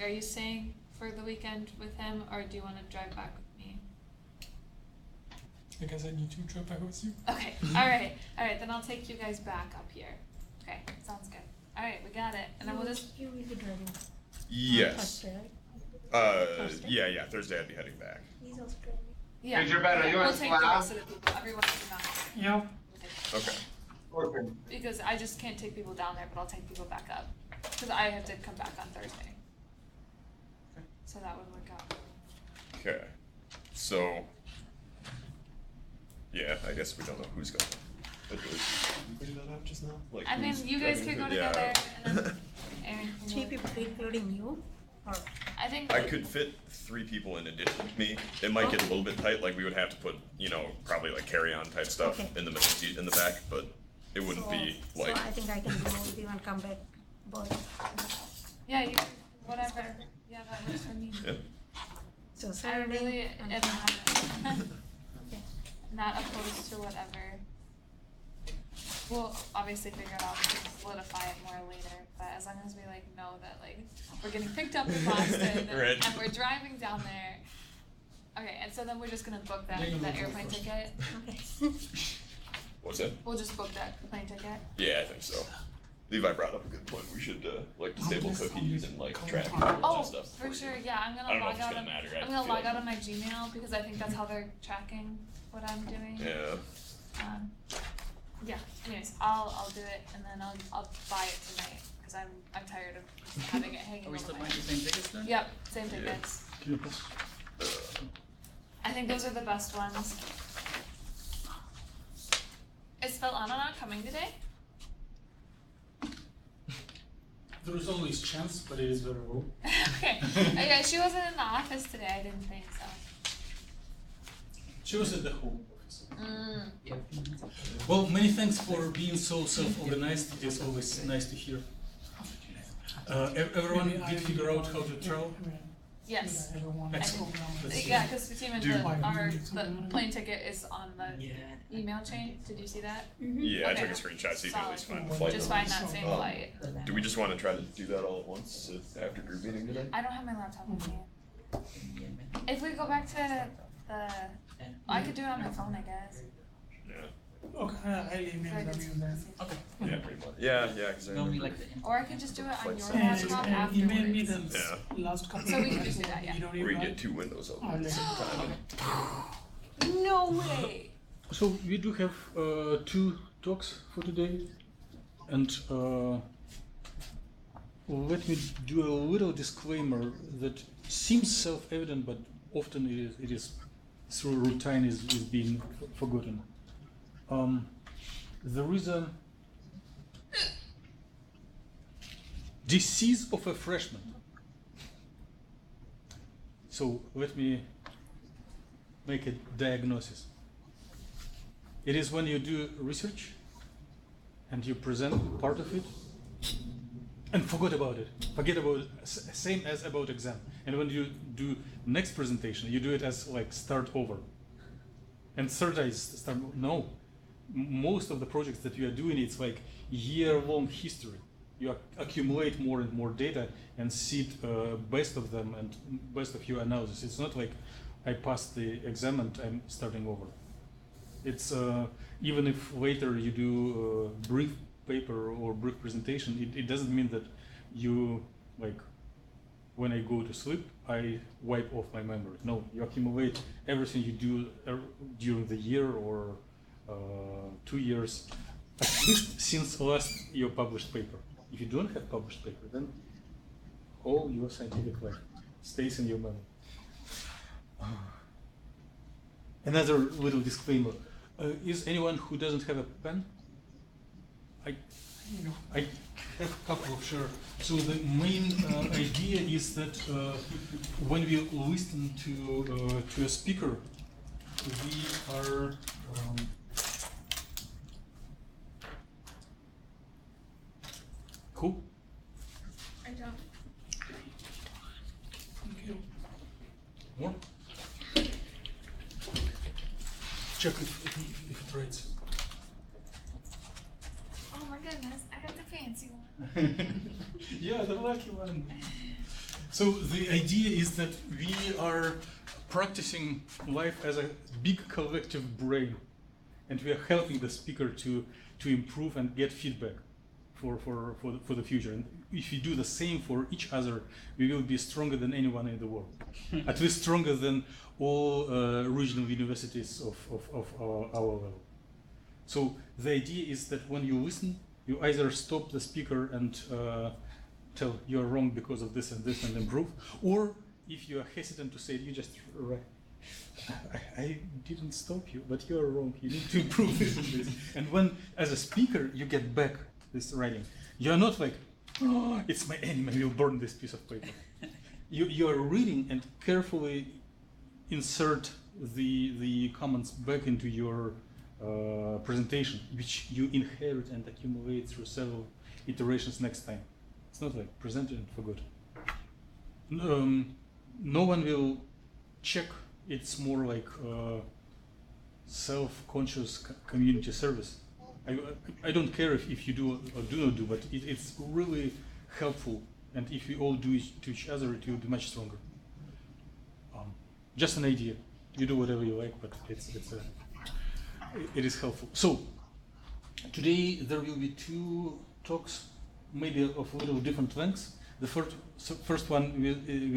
are you staying for the weekend with him, or do you want to drive back with me? I guess I need to drive back with you. Okay, alright, then I'll take you guys back up here. Okay, sounds good. Alright, we got it, and then we'll just... You will be driving. Yes. Thursday, right? Thursday? Yeah, Thursday I'd be heading back. He's also driving. Yeah, Is your bed a we'll US take the lab? rest of the people, everyone who's not here. Yeah. Okay. Okay. Because I just can't take people down there, but I'll take people back up. Because I have to come back on Thursday. So that would work out. Okay. So, yeah, I guess we don't know who's going. Did we figure that out just now? Like, I mean, who's you guys driving could go who? Yeah. together, and then Aaron can 3 go. people, including you? Or I think... I could fit 3 people in addition to me. It might get a little bit tight, like we would have to put, probably like carry-on type stuff Okay. in the middle seat in the back, but it wouldn't be like... So I think I can go with you and come back both. Yeah, you, whatever. Yeah, that works for me. Yeah. So I Saturday really and am okay. not opposed to whatever. We'll obviously figure it out and solidify it more later, but as long as we know that we're getting picked up in Boston Right. and we're driving down there. Okay, and so then we're just gonna book that airplane ticket. Okay. What's that? We'll just book that plane ticket. Yeah, I think so. Levi brought up a good point. We should disable cookies and track Oh, and stuff. for sure. Yeah, I'm I gonna don't know log if it's out. gonna matter. I'm gonna log out on my Gmail because I think that's how they're tracking what I'm doing. Yeah. Yeah. Anyways, I'll do it and then I'll buy it tonight because I'm tired of having it hanging. Are we over still my buying the same tickets then? Yep, same tickets. I think those are the best ones. Is Svetlana coming today? There is always chance, but it is very low. Okay. Yeah, she wasn't in the office today. I didn't think so. She was at the home office. Mm. Well, many thanks for being so self-organized. It is always nice to hear. Everyone did figure out how to travel? Yes. Excellent. Let's see. Yeah, because Fatima, Dude. the plane ticket is on the email chain. Did you see that? Yeah, I Okay. took a screenshot so you can at least find the Solid. flight Just numbers. find that same flight. Do we just want to try to do that all at once after group meeting today? I don't have my laptop with me. If we go back to I could do it on my phone, I guess. Yeah. Okay, I'll email them you then. Okay. Yeah, pretty much. Yeah, because I Normally remember. like the info. Or I could just do it on your And- laptop And email me afterwards. the Yeah. last couple So we of can just do that, yeah. You don't We even get 2 windows open Oh, at the same time. No way! So we do have 2 talks for today, and let me do a little disclaimer that seems self-evident, but often it is through routine is being forgotten. There is a disease of a freshman. So let me make a diagnosis. It is when you do research and you present part of it and forget about it. Forget about it, same as about exam. And when you do next presentation, you do it as start over. And third is start, no. Most of the projects that you are doing, it's year-long history. You accumulate more and more data and see best of them and best of your analysis. It's not like I passed the exam and I'm starting over. It's even if later you do a brief paper or brief presentation, it doesn't mean that you when I go to sleep, I wipe off my memory. No, you accumulate everything you do during the year or 2 years, at least since last your published paper. If you don't have published paper, then all your scientific life stays in your memory. Another little disclaimer. Is anyone who doesn't have a pen? I have a couple of sure. So the main idea is that when we listen to a speaker, we are who? I don't. Thank you. More? Check if it rates. Oh my goodness, I got the fancy one. Yeah, the lucky one. So the idea is that we are practicing life as a big collective brain, and we are helping the speaker to improve and get feedback for the future. And if we do the same for each other, we will be stronger than anyone in the world. At least stronger than all regional universities of our level. So the idea is that when you listen, you either stop the speaker and tell you're wrong because of this and improve, or if you are hesitant to say it, you just write. I didn't stop you, but you're wrong. You need to improve this and this. And when, as a speaker, you get back this writing, you're not like, oh, it's my enemy, I will burn this piece of paper. You are reading and carefully insert the comments back into your presentation, which you inherit and accumulate through several iterations next time. It's not like present it and forgot. No one will check. It's more like self-conscious community service. I don't care if you do or do not do, but it's really helpful. And if we all do it to each other, it will be much stronger. Just an idea. You do whatever you like, but it is helpful. So today there will be two talks, maybe of a little different lengths. The first one will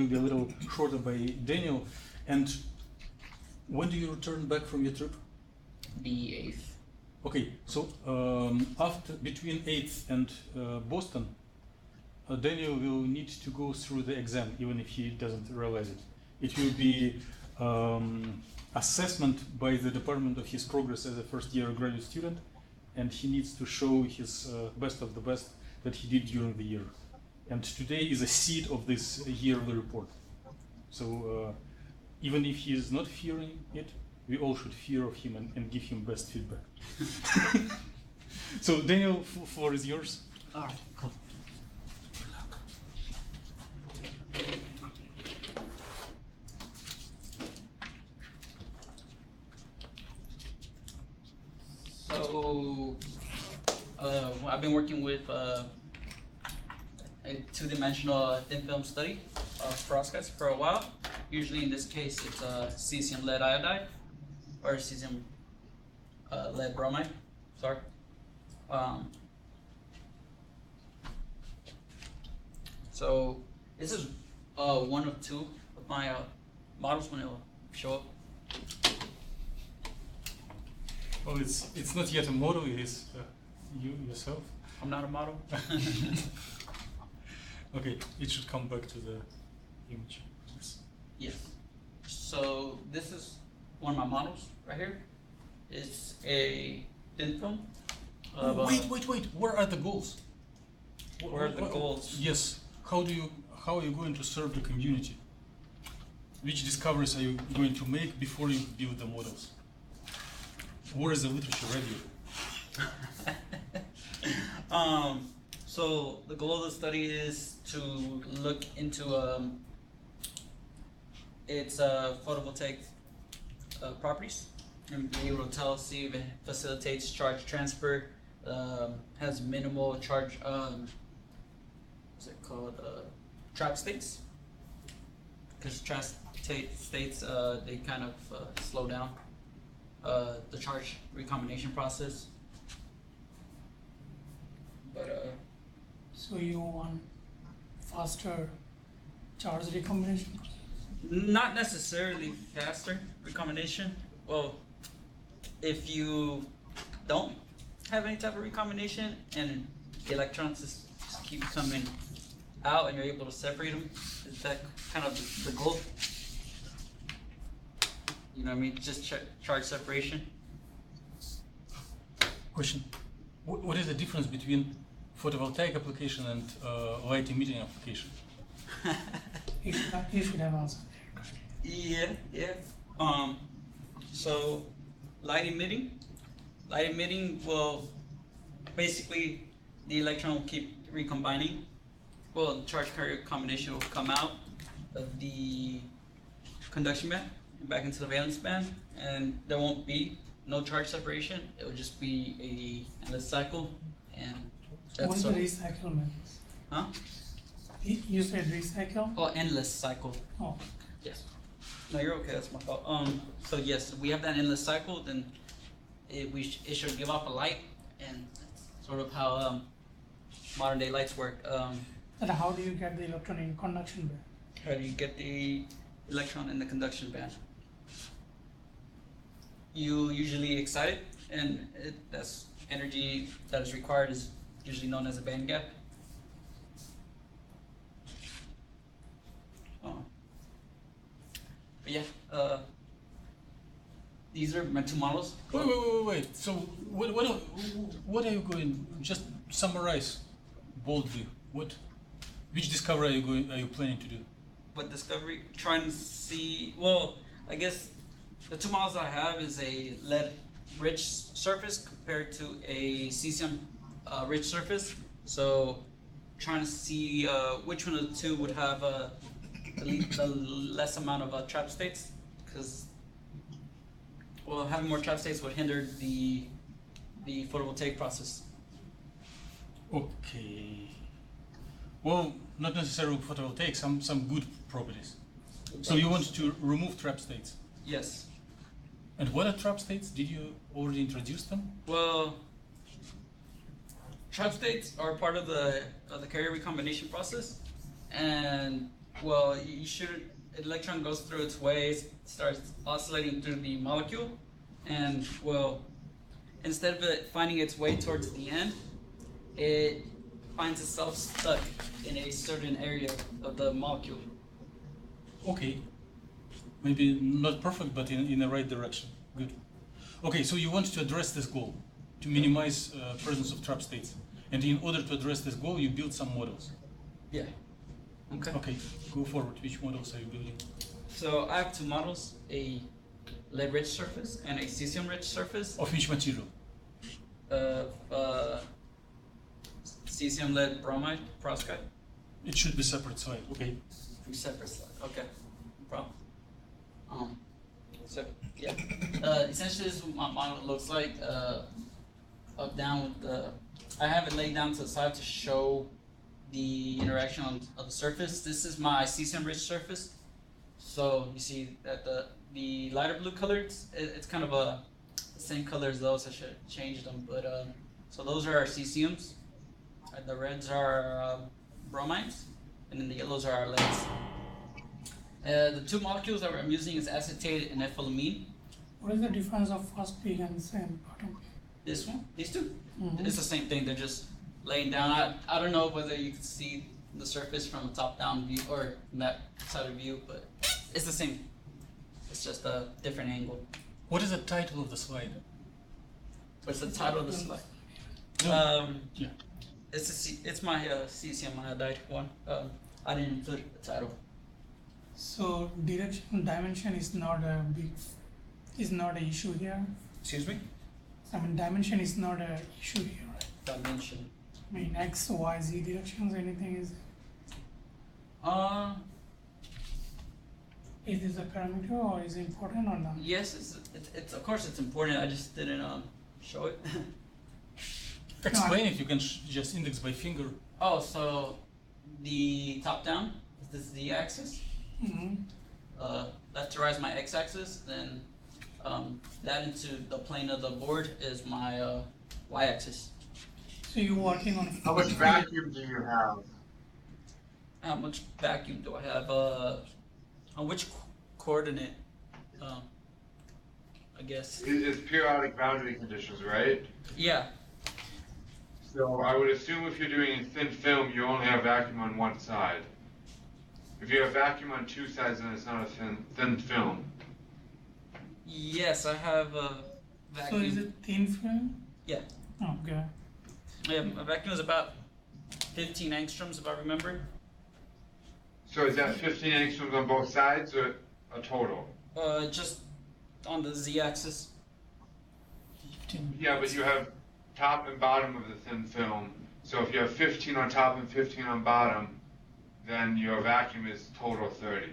be a little shorter by Daniel. And when do you return back from your trip? The 8th. Okay, so between 8th and Boston, Daniel will need to go through the exam, even if he doesn't realize it. It will be assessment by the department of his progress as a first-year graduate student, and he needs to show his best of the best that he did during the year. And today is a seed of this yearly report. So even if he is not fearing it, we all should fear of him and give him best feedback. So Daniel, floor is yours. All right, cool. So I've been working with a two-dimensional thin film study of perovskites for a while. Usually in this case it's cesium lead iodide or cesium lead bromide, sorry. So this is one of two of my models when it will show up. Well, it's not yet a model, it is you yourself. I'm not a model. Okay, it should come back to the image. Yes. So this is one of my models right here. It's a thin film. Wait, where are the goals? Where are the goals? Yes, how are you going to serve the community? Which discoveries are you going to make before you build the models? Where is the literature ready? So the goal of the study is to look into its photovoltaic properties and be able to see if it facilitates charge transfer, has minimal charge, what's it called, trap states. Because trap states, they kind of slow down the charge recombination process. But so you want faster charge recombination? not necessarily faster recombination. Well, if you don't have any type of recombination and the electrons just keep coming out and you're able to separate them, is that kind of the goal? You know what I mean? Just charge separation. Question: what is the difference between photovoltaic application and light emitting application? You should have answered. Yeah. So light emitting will basically the electron will keep recombining. Well, the charge carrier combination will come out of the conduction band and back into the valence band, and there won't be no charge separation. It will just be a endless cycle, and What that's is the recycle methods? huh? You said recycle? Oh, endless cycle. Oh, Yes. No, you're okay. That's my fault. So yes, we have that endless cycle. Then it should give off a light, and that's sort of how modern day lights work. and how do you get the electron in conduction band? How do you get the electron in the conduction band? You usually excite it, and that's energy that is required is usually known as a band gap. But yeah, these are my two models. Wait. So what are you going? Just summarize boldly. Which discovery are you planning to do? What discovery? Trying to see. Well, I guess the two models I have is a lead-rich surface compared to a cesium rich surface. So trying to see which one of the two would have the less amount of trap states, because having more trap states would hinder the photovoltaic process. Okay. Well, not necessarily photovoltaic. Some good properties. So you want to remove trap states. Yes. And what are trap states? Did you already introduce them? Well, trap states are part of the carrier recombination process, and electron goes through its ways, starts oscillating through the molecule, and instead of it finding its way towards the end, it finds itself stuck in a certain area of the molecule. Okay. Maybe not perfect, but in the right direction. Good. Okay, so you want to address this goal, to minimize presence of trap states. And in order to address this goal, you build some models. Yeah. Okay. Okay, go forward. Which models are you building? So I have two models, a lead-rich surface and a cesium-rich surface. Of which material? Cesium lead bromide, perovskite. It should be separate slide. Okay. Two separate slides. Okay, no problem. So yeah, essentially this is what my model looks like. Up down with the, I have it laid down to the side to show the interaction of the surface. This is my cesium-rich surface. So you see that the lighter blue color, it's kind of the same color as those. I should have changed them, but so those are our cesiums. The reds are bromides, and then the yellows are our leads. The two molecules that I'm using is acetate and ethylamine. What is the difference of first peak and second bottom? This one, these two, Mhm. it's the same thing. They're just laying down. I don't know whether you can see the surface from a top-down view or from that side of view, but it's the same. It's just a different angle. What is the title of the slide? What's the title of the slide? Yeah. It's my cesium iodide one. I didn't include the title. So dimension is not an issue here. Excuse me? I mean, dimension is not an issue here, right? Dimension. I mean, X, Y, Z directions, anything is this a parameter or is it important or not? Yes, it's of course it's important. I just didn't show it. Explain it. You can just index by finger. Oh, so the top down is the z-axis. Mm-hmm. That derives my x-axis. Then that into the plane of the board is my y-axis. So you're working on How much vacuum do you have? How much vacuum do I have? On which coordinate? I guess. It's periodic boundary conditions, right? Yeah. So I would assume if you're doing a thin film, you only have vacuum on one side. If you have vacuum on two sides, then it's not a thin film. Yes, I have a vacuum. So is it thin film? Yeah. Oh, okay. Yeah, my vacuum is about 15 angstroms, if I remember. So is that 15 angstroms on both sides or a total? Just on the z-axis. Yeah, but you have top and bottom of the thin film. So if you have 15 on top and 15 on bottom, then your vacuum is total 30.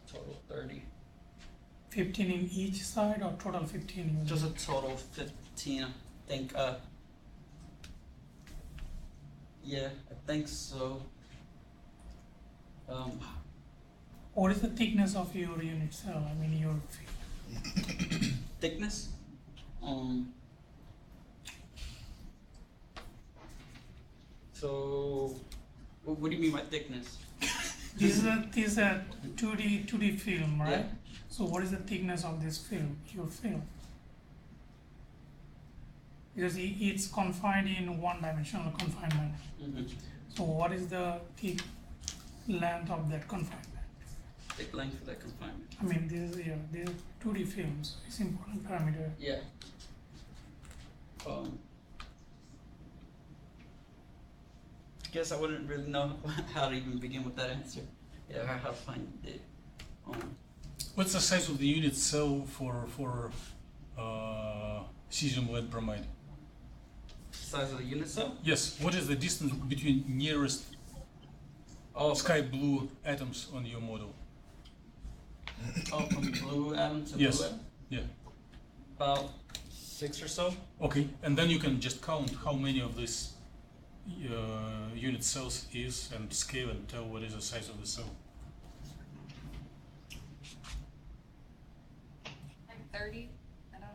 Total 30. 15 in each side or total 15? Just a total 15, I think. Yeah, I think so. What is the thickness of your unit cell? I mean your field. Thickness. So, what do you mean by thickness? This is a 2D film, right? Yeah. So what is the thickness of this film, your film? Because it's confined in one-dimensional confinement. Mm-hmm. So what is the thick length of that confinement? Thick length of that confinement. I mean, this is 2D films. It's important parameter. Yeah. Guess I wouldn't really know how to even begin with that answer. Yeah, how to find it. What's the size of the unit cell for cesium lead bromide? Size of the unit cell? Yes. What is the distance between nearest sky blue atoms on your model? Oh, from blue atom to Yes. blue atom? Yeah. About 6 or so. Okay, and then you can just count how many of these unit cells is and scale and tell what is the size of the cell. Like 30? I don't.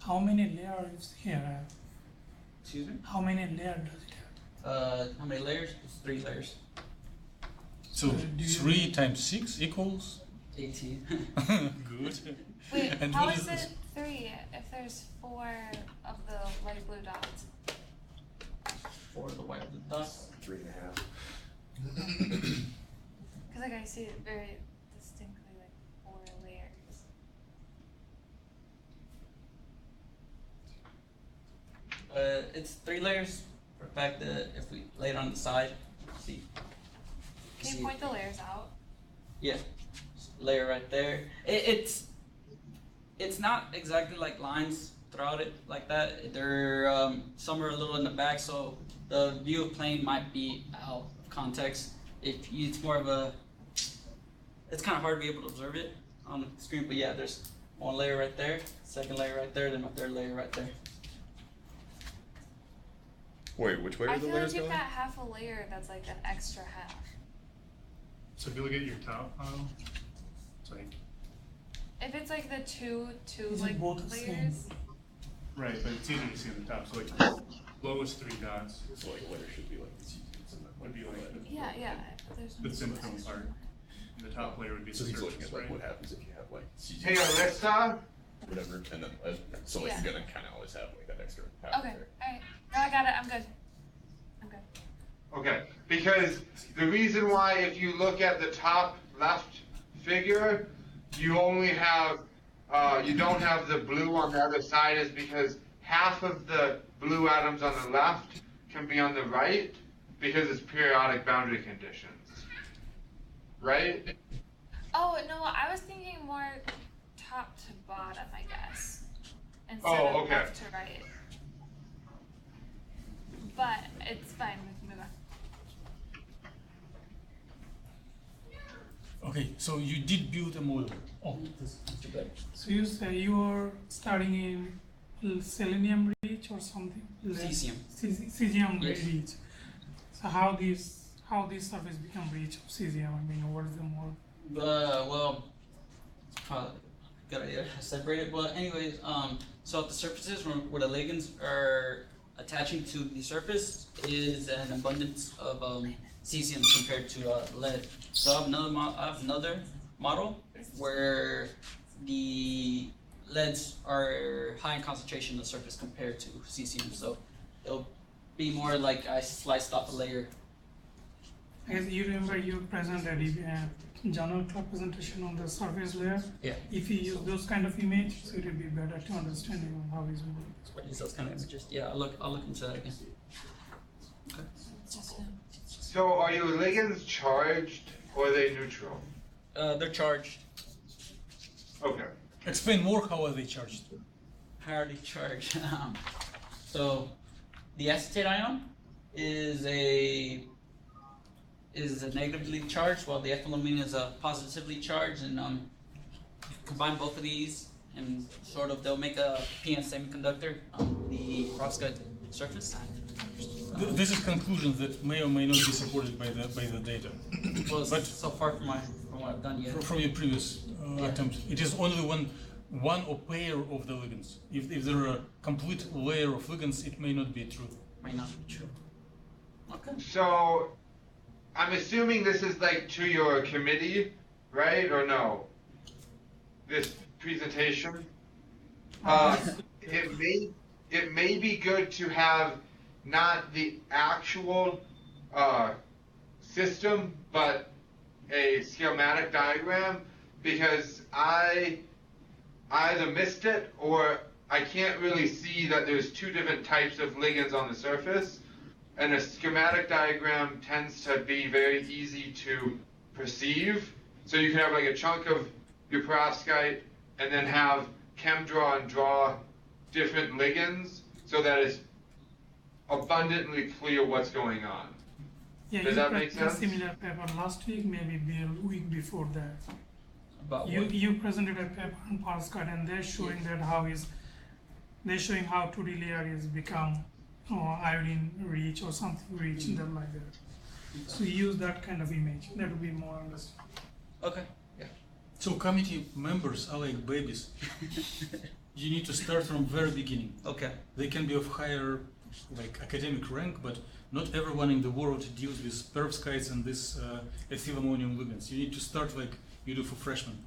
How many layers here? Excuse me? How many layers does it have? How many layers? It's 3 layers. So Do you- 3 times 6 equals 18. good. Wait, And how what is is this? it 3 if there's 4 of the light blue dots? 4 of the white of the dots. 3.5. Because like I see it very distinctly, like 4 layers. It's 3 layers. For the fact that if we lay it on the side, see. Can See you it? point the layers out? Yeah, layer right there. It's not exactly like lines throughout it like that. They're some are a little in the back, so the view of plane might be out of context. It's more of a, it's kind of hard to be able to observe it on the screen. But yeah, there's 1 layer right there, 2nd layer right there, then my 3rd layer right there. Wait, which way I are the feel layers like you've going? got half a layer that's like an extra half. So if you look at your top panel, it's like, If it's like the two Is it like both the same? layers. right, but it's easy to see on the top. So like lowest 3 dots So like layer should be like this. would be like Yeah, yeah. There's the thin film part. And the top layer would be So the he's looking surface, at like right? what happens if you have like cesium Hey, Alexa. whatever, and then so like Yeah. you're gonna kind of always have like that extra half Okay, there. alright. No, I got it. I'm good. I'm good. Okay, because the reason why if you look at the top left figure, you only have, you don't have the blue on the other side is because half of the blue atoms on the left can be on the right because it's periodic boundary conditions. Right? Oh no, I was thinking more top to bottom, I guess, instead Oh, of okay. left to right. But it's fine. We can move on. Okay, so you did build a model. Oh, this. So you say you are starting in selenium rich or something? Cesium. Cesium Yes. rich. So how this surface become rich of cesium? I mean, what is the more? Well, it's probably a good idea to separate it. But anyways, so at the surfaces where the ligands are attaching to the surface is an abundance of cesium compared to lead. So I have another model where the leads are high in concentration on the surface compared to cesium. So it'll be more like I sliced off a layer. As you remember, you presented journal club presentation on the surface layer. Yeah. If you use those kind of images, so it will be better to understand how it's working. What is those kind of images? Yeah, I'll look into that again. Okay. So are your ligands charged or are they neutral? They're charged. Okay. Explain more how are they charged. How are they charged? So the acetate ion is negatively charged, while the ethylamine is positively charged, and combine both of these, and sort of they'll make a PN semiconductor on the perovskite surface. This is conclusion that may or may not be supported by the data. Well, But- so far from what I've done yet. From your previous attempt, it is only one or pair of the ligands. If there are a complete layer of ligands, it may not be true. Might not be true. Okay. So, I'm assuming this is like to your committee, right? Or no? This presentation? It may be good to have not the actual system, but a schematic diagram, because I either missed it or I can't really see that there's two different types of ligands on the surface, and a schematic diagram tends to be very easy to perceive. So you can have like a chunk of your perovskite and then have ChemDraw and draw different ligands so that it's abundantly clear what's going on. Yeah, Does you that make presented a sense? similar paper last week, maybe a week before that. About You what? you presented a paper on perovskite, and they're showing that they're showing how 2D layer is become iodine rich or something rich and then like that. So you use that kind of image. That would be more understandable. Okay. Yeah. So committee members are like babies. You need to start from very beginning. Okay. They can be of higher like academic rank, but not everyone in the world deals with perovskites and this ethyl ammonium ligands. You need to start like you do for freshmen.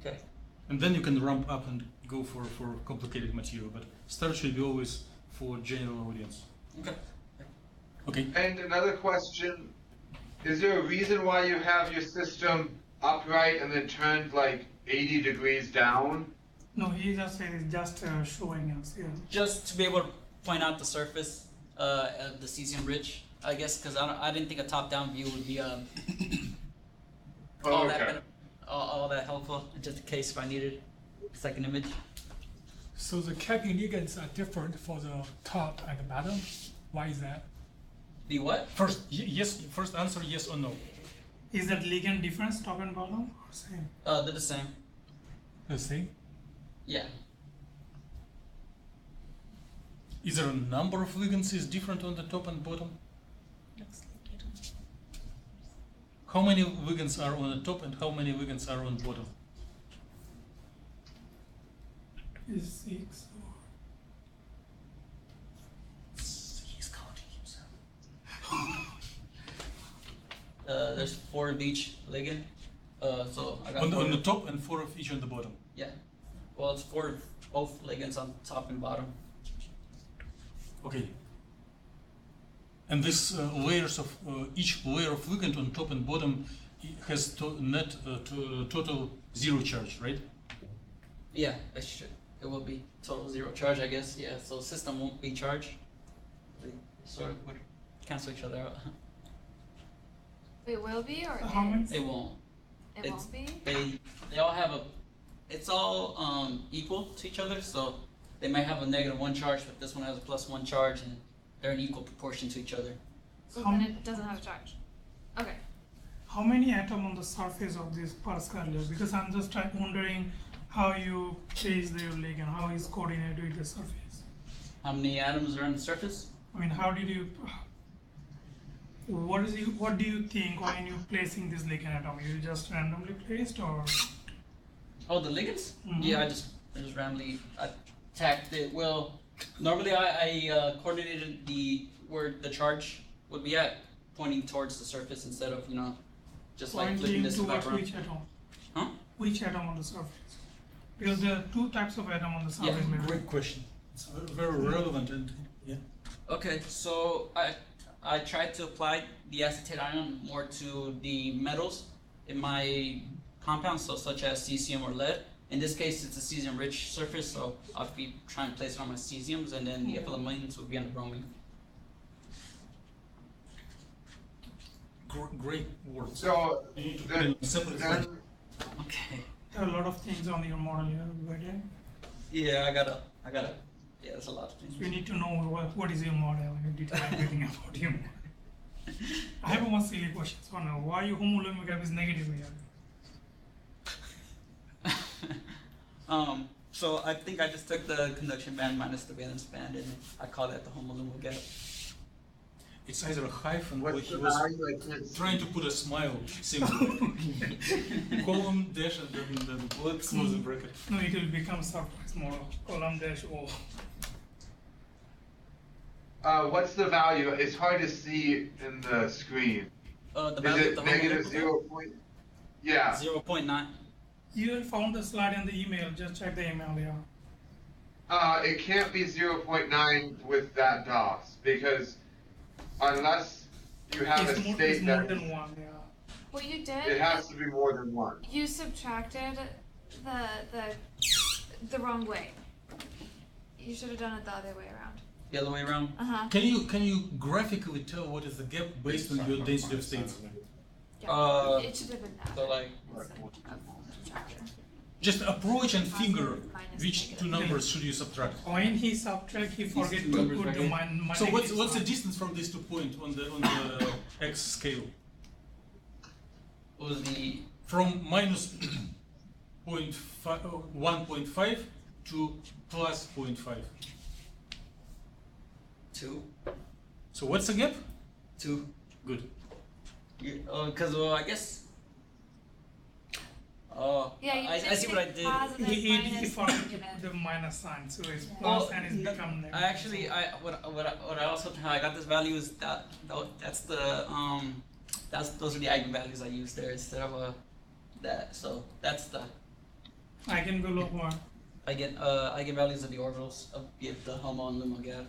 Okay. And then you can ramp up and go for complicated material, but start should be always for general audience. Okay. Okay. And another question, is there a reason why you have your system upright and then turned like 80 degrees down? No, he just said it's just showing us. Yeah. Just to be able to point out the surface of the cesium rich, I guess, because I didn't think a top-down view would be all that helpful, just in case if I needed a second image. So the capping ligands are different for the top and the bottom. Why is that? The what? First, yes. First answer yes or no. Is that ligand difference top and bottom or same? They're the same. The same? Yeah. Is there a number of ligands is different on the top and bottom? How many ligands are on the top and how many ligands are on bottom? Is 6 or He's counting himself. There's 4 of each ligand. So I got On the top and 4 of each on the bottom. Yeah. Well, it's 4 of both ligands on top and bottom. Okay. And this layers of each layer of ligand on top and bottom has net total 0 charge, right? Yeah, it will be total 0 charge, I guess. Yeah, so the system won't be charged. They sort of would cancel each other out. It will be or How many? It won't. it it's- won't be? They all have it's all equal to each other, so they might have a -1 charge, but this one has a +1 charge, and they're in equal proportion to each other. So How then m- it doesn't have a charge. Okay. How many atoms on the surface of this perovskite layer? Because I'm just wondering how you place the ligand, how is coordinated with the surface. How many atoms are on the surface? I mean, how did you? What do you think when you placing this ligand atom? You just randomly placed or? Oh, the ligands? Mhm. Yeah, I just randomly attacked it. Well, normally I coordinated where the charge would be at, pointing towards the surface instead of just like flipping Pointing this towards background. which atom? Huh? Which atom on the surface? Because there are 2 types of atom on the surface. Yeah, maybe. Great question. It's very relevant and yeah. Okay, so I tried to apply the acetate ion more to the metals in my compounds, so such as cesium or lead. In this case, it's a cesium-rich surface, so I'll be trying to place it on my cesiums, and then the ethyl ammoniums would be on the bromine. Great words. So You need to put it then, in separate then file. Okay. There are a lot of things on your model here, right? Yeah, I gotta. Yeah, there's a lot of things. We need to know what is your model and detail everything about your model. I have one silly question. So now, why your homolumo gap is negative here? So I think I just took the conduction band minus the valence band, and I call that the Homolumo gap. It's either a hyphen or What's he the was value? I can't see. trying to put a smile symbol. Column dash and then close the bracket. No, it will become surprise model. Column dash O. What's the value? It's hard to see in the screen. The Is value it of the negative Homolumo 0 point? Yeah. 0.9. You will found the slide in the email. Just check the email. It can't be 0.9 with that DOS because unless you have It's a more, state it's more that than one. Yeah. What you did, it has to be more than one. you subtracted the wrong way. You should have done it the other way around. The other way around. Can you graphically tell what is the gap based on your density of states? Yeah. It should have been that. So like, Just approach and figure which two numbers should you subtract. When he subtract, he forget to put the minus. So what's the distance from these 2 points on the x scale? what was the From minus 1.5 to plus 0.5. 2? So what's the gap? 2. Good. Because I guess. Yeah, you I see what I did. positive, He minus, forgot to negative. put the minus sign, so it's plus Well, and it's become negative. I actually, what I also how I got this value is that's the those are the eigenvalues I used there instead of that. So that's the I can go lower. eigenvalues of the orbitals of the Homo and Lumo gap.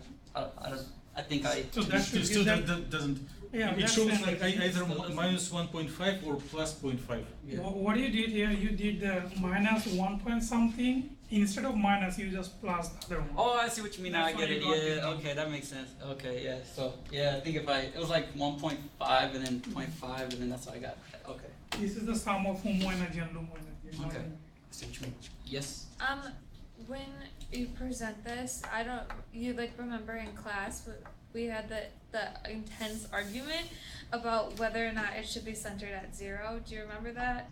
I think I. So that should Still give that. that doesn't. Yeah, It that's shows an- like either minus 1.5 or plus 0.5. Yeah. What you did here, you did the minus 1 point something. Instead of minus, you just plus the other one. Oh, I see what you mean. Now I That's get why it. you got Yeah. the- Okay, that makes sense. Okay. Yeah. So yeah, I think if it was like 1.5 and then 0.5 and then that's what I got. Okay. This is the sum of Homo energy and Lumo energy. not Okay. energy. I see what you mean. Yes. When you present this, I don't. You like remember in class we had the intense argument about whether or not it should be centered at 0. Do you remember that?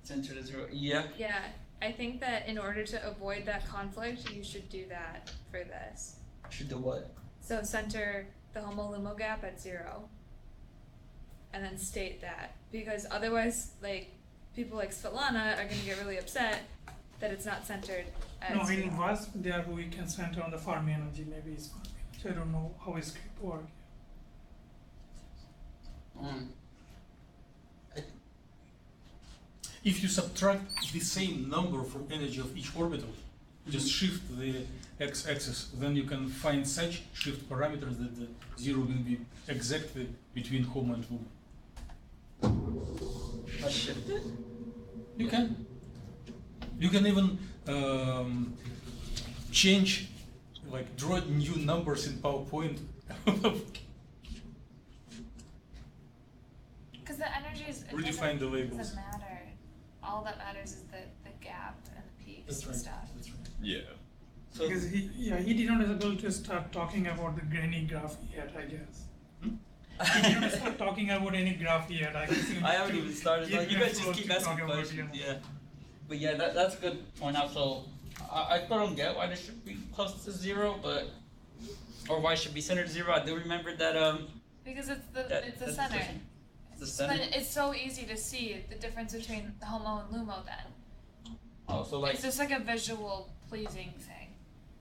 Center to 0. Yeah. Yeah. I think that in order to avoid that conflict, you should do that for this. Should do what? So center the Homolumo gap at 0. And then state that. Because otherwise, like, people like Svetlana are gonna get really upset that it's not centered at No, 0. in VASP, there we can center on the Fermi energy. Maybe it's Fermi energy. I don't know how it's going to work. If you subtract the same number from energy of each orbital, just shift the x-axis, then you can find such shift parameters that the 0 will be exactly between Homo and Lumo. Shift it? You can. You can even change, like draw new numbers in PowerPoint. Because the energy is it Redefine the labels. doesn't matter. All that matters is the gap and the peaks That's and right. stuff. That's right. Yeah. So Because he did not able to start talking about the grainy graph yet, I guess. He did not start talking about any graph yet. I guess I haven't even started. give Like, you him guys just floor keep to asking talk about, questions. you know. Yeah. But yeah, that's a good point out. So I still don't get why this should be close to 0, but or why it should be centered to 0. I do remember that Because it's That- it's the that's center. different. the center. But it's so easy to see the difference between the Homo and Lumo then. Oh, so like It's just like a visual pleasing thing.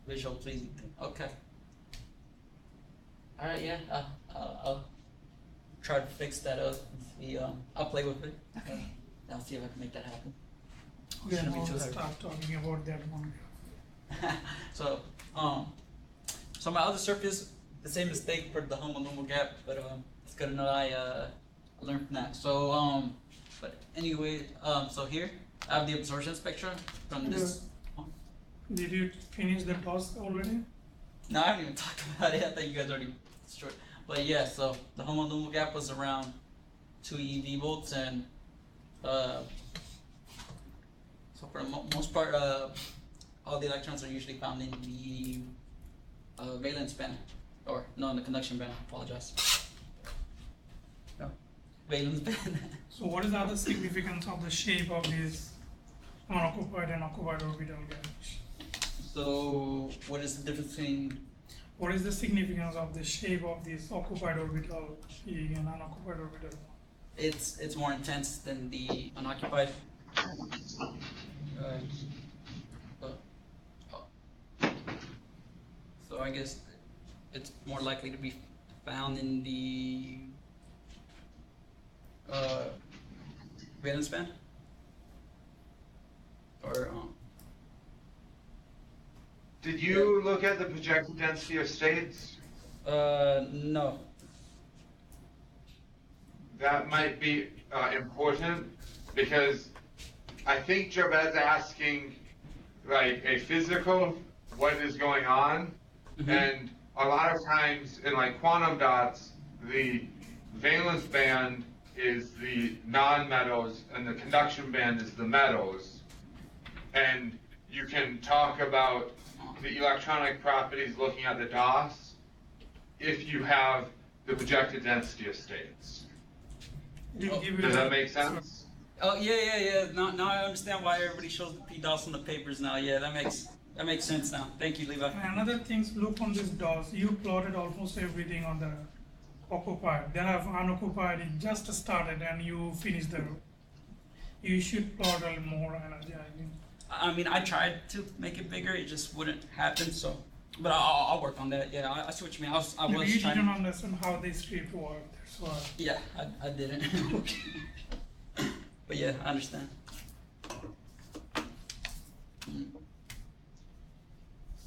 visual pleasing thing. Okay. All right. Yeah. I'll try to fix that up and see. I'll play with it. Okay. I'll see if I can make that happen. We Shouldn't be will too hard. start talking about that one. So so my other surface, the same mistake for the Homolumo gap, but it's good to know I learned from that. So but anyway, so here I have the absorption spectrum from this. Did you finish the task already? No, I haven't even talked about it. I thought you guys already short. But yeah, so the Homolumo gap was around 2 eV volts, and so for the most part, all the electrons are usually found in the valence band, or no, in the conduction band. I apologize. No, valence band. So what is the other significance of the shape of this unoccupied and occupied orbital gap? So what is the difference between? What is the significance of the shape of this occupied orbital being an unoccupied orbital? It's more intense than the unoccupied. So I guess it's more likely to be found in the valence band, or Did you look at the projected density of states? no. That might be important because I think Jabez asking like a physical what is going on, and a lot of times in like quantum dots, the valence band is the non-metals and the conduction band is the metals, and you can talk about the electronic properties looking at the DOS if you have the projected density of states. Does that make sense? Oh yeah. Now I understand why everybody shows the PDOS on the papers now. Yeah, that makes sense now. Thank you, Levi. And another thing, look on this DOS. You plotted almost everything on the occupied. Then have unoccupied. It just started and you finished the. You should plot a little more energy. I mean, I tried to make it bigger. It just wouldn't happen. So, but I'll work on that. Yeah, I see what you mean. I was You trying. didn't understand how this strip worked. That's why. Yeah, I didn't. But yeah, I understand.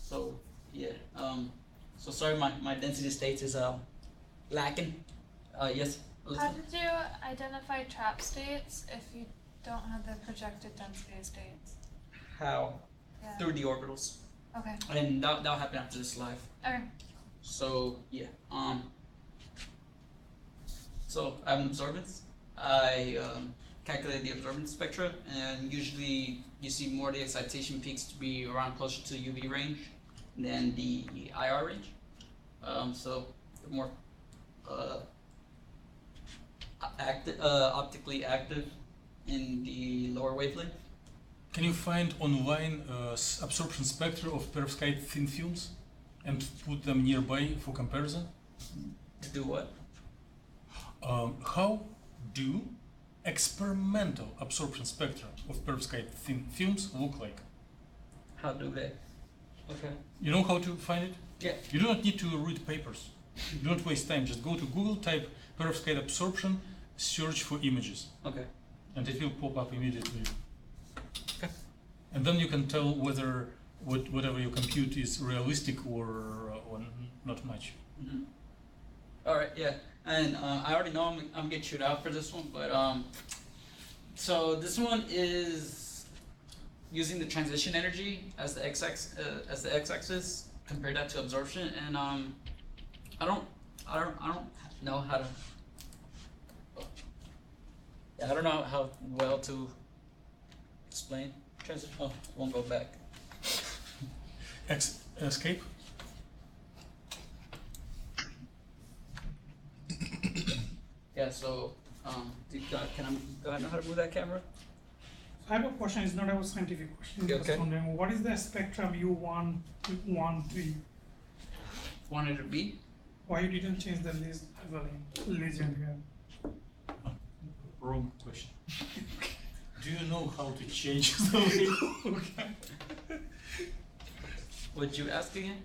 So yeah, so sorry, my density of states is lacking. Yes. How did you identify trap states if you don't have the projected density of states? How? Yeah. Through the orbitals. Okay. And that'll happen after this live. Okay. So yeah, so I have an absorbance. I calculate the absorbance spectra, and usually you see more of the excitation peaks to be around closer to UV range than the IR range. So more optically active in the lower wavelength. Can you find online absorption spectra of perovskite thin films and put them nearby for comparison? Do what? How do experimental absorption spectra of perovskite thin films look like? How do they? Okay. You know how to find it? Yeah. You do not need to read papers. You don't waste time. Just go to Google, type perovskite absorption, search for images. Okay. And it will pop up immediately. Okay. And then you can tell whether whatever you compute is realistic or not much. Mm-hmm. All right, yeah, and I already know I'm getting chewed out for this one, but so this one is using the transition energy as the x-axis, compare that to absorption, and I don't know how to. Yeah, I don't know how well to explain transition. Oh, it won't go back. Escape. Yeah, so can I know how to move that camera? I have a question. It's not a scientific question. Okay. Just wondering, what is the spectrum U113? Wanted to be? Why you didn't change the legend here? Wrong question. Do you know how to change the label? Would you ask again?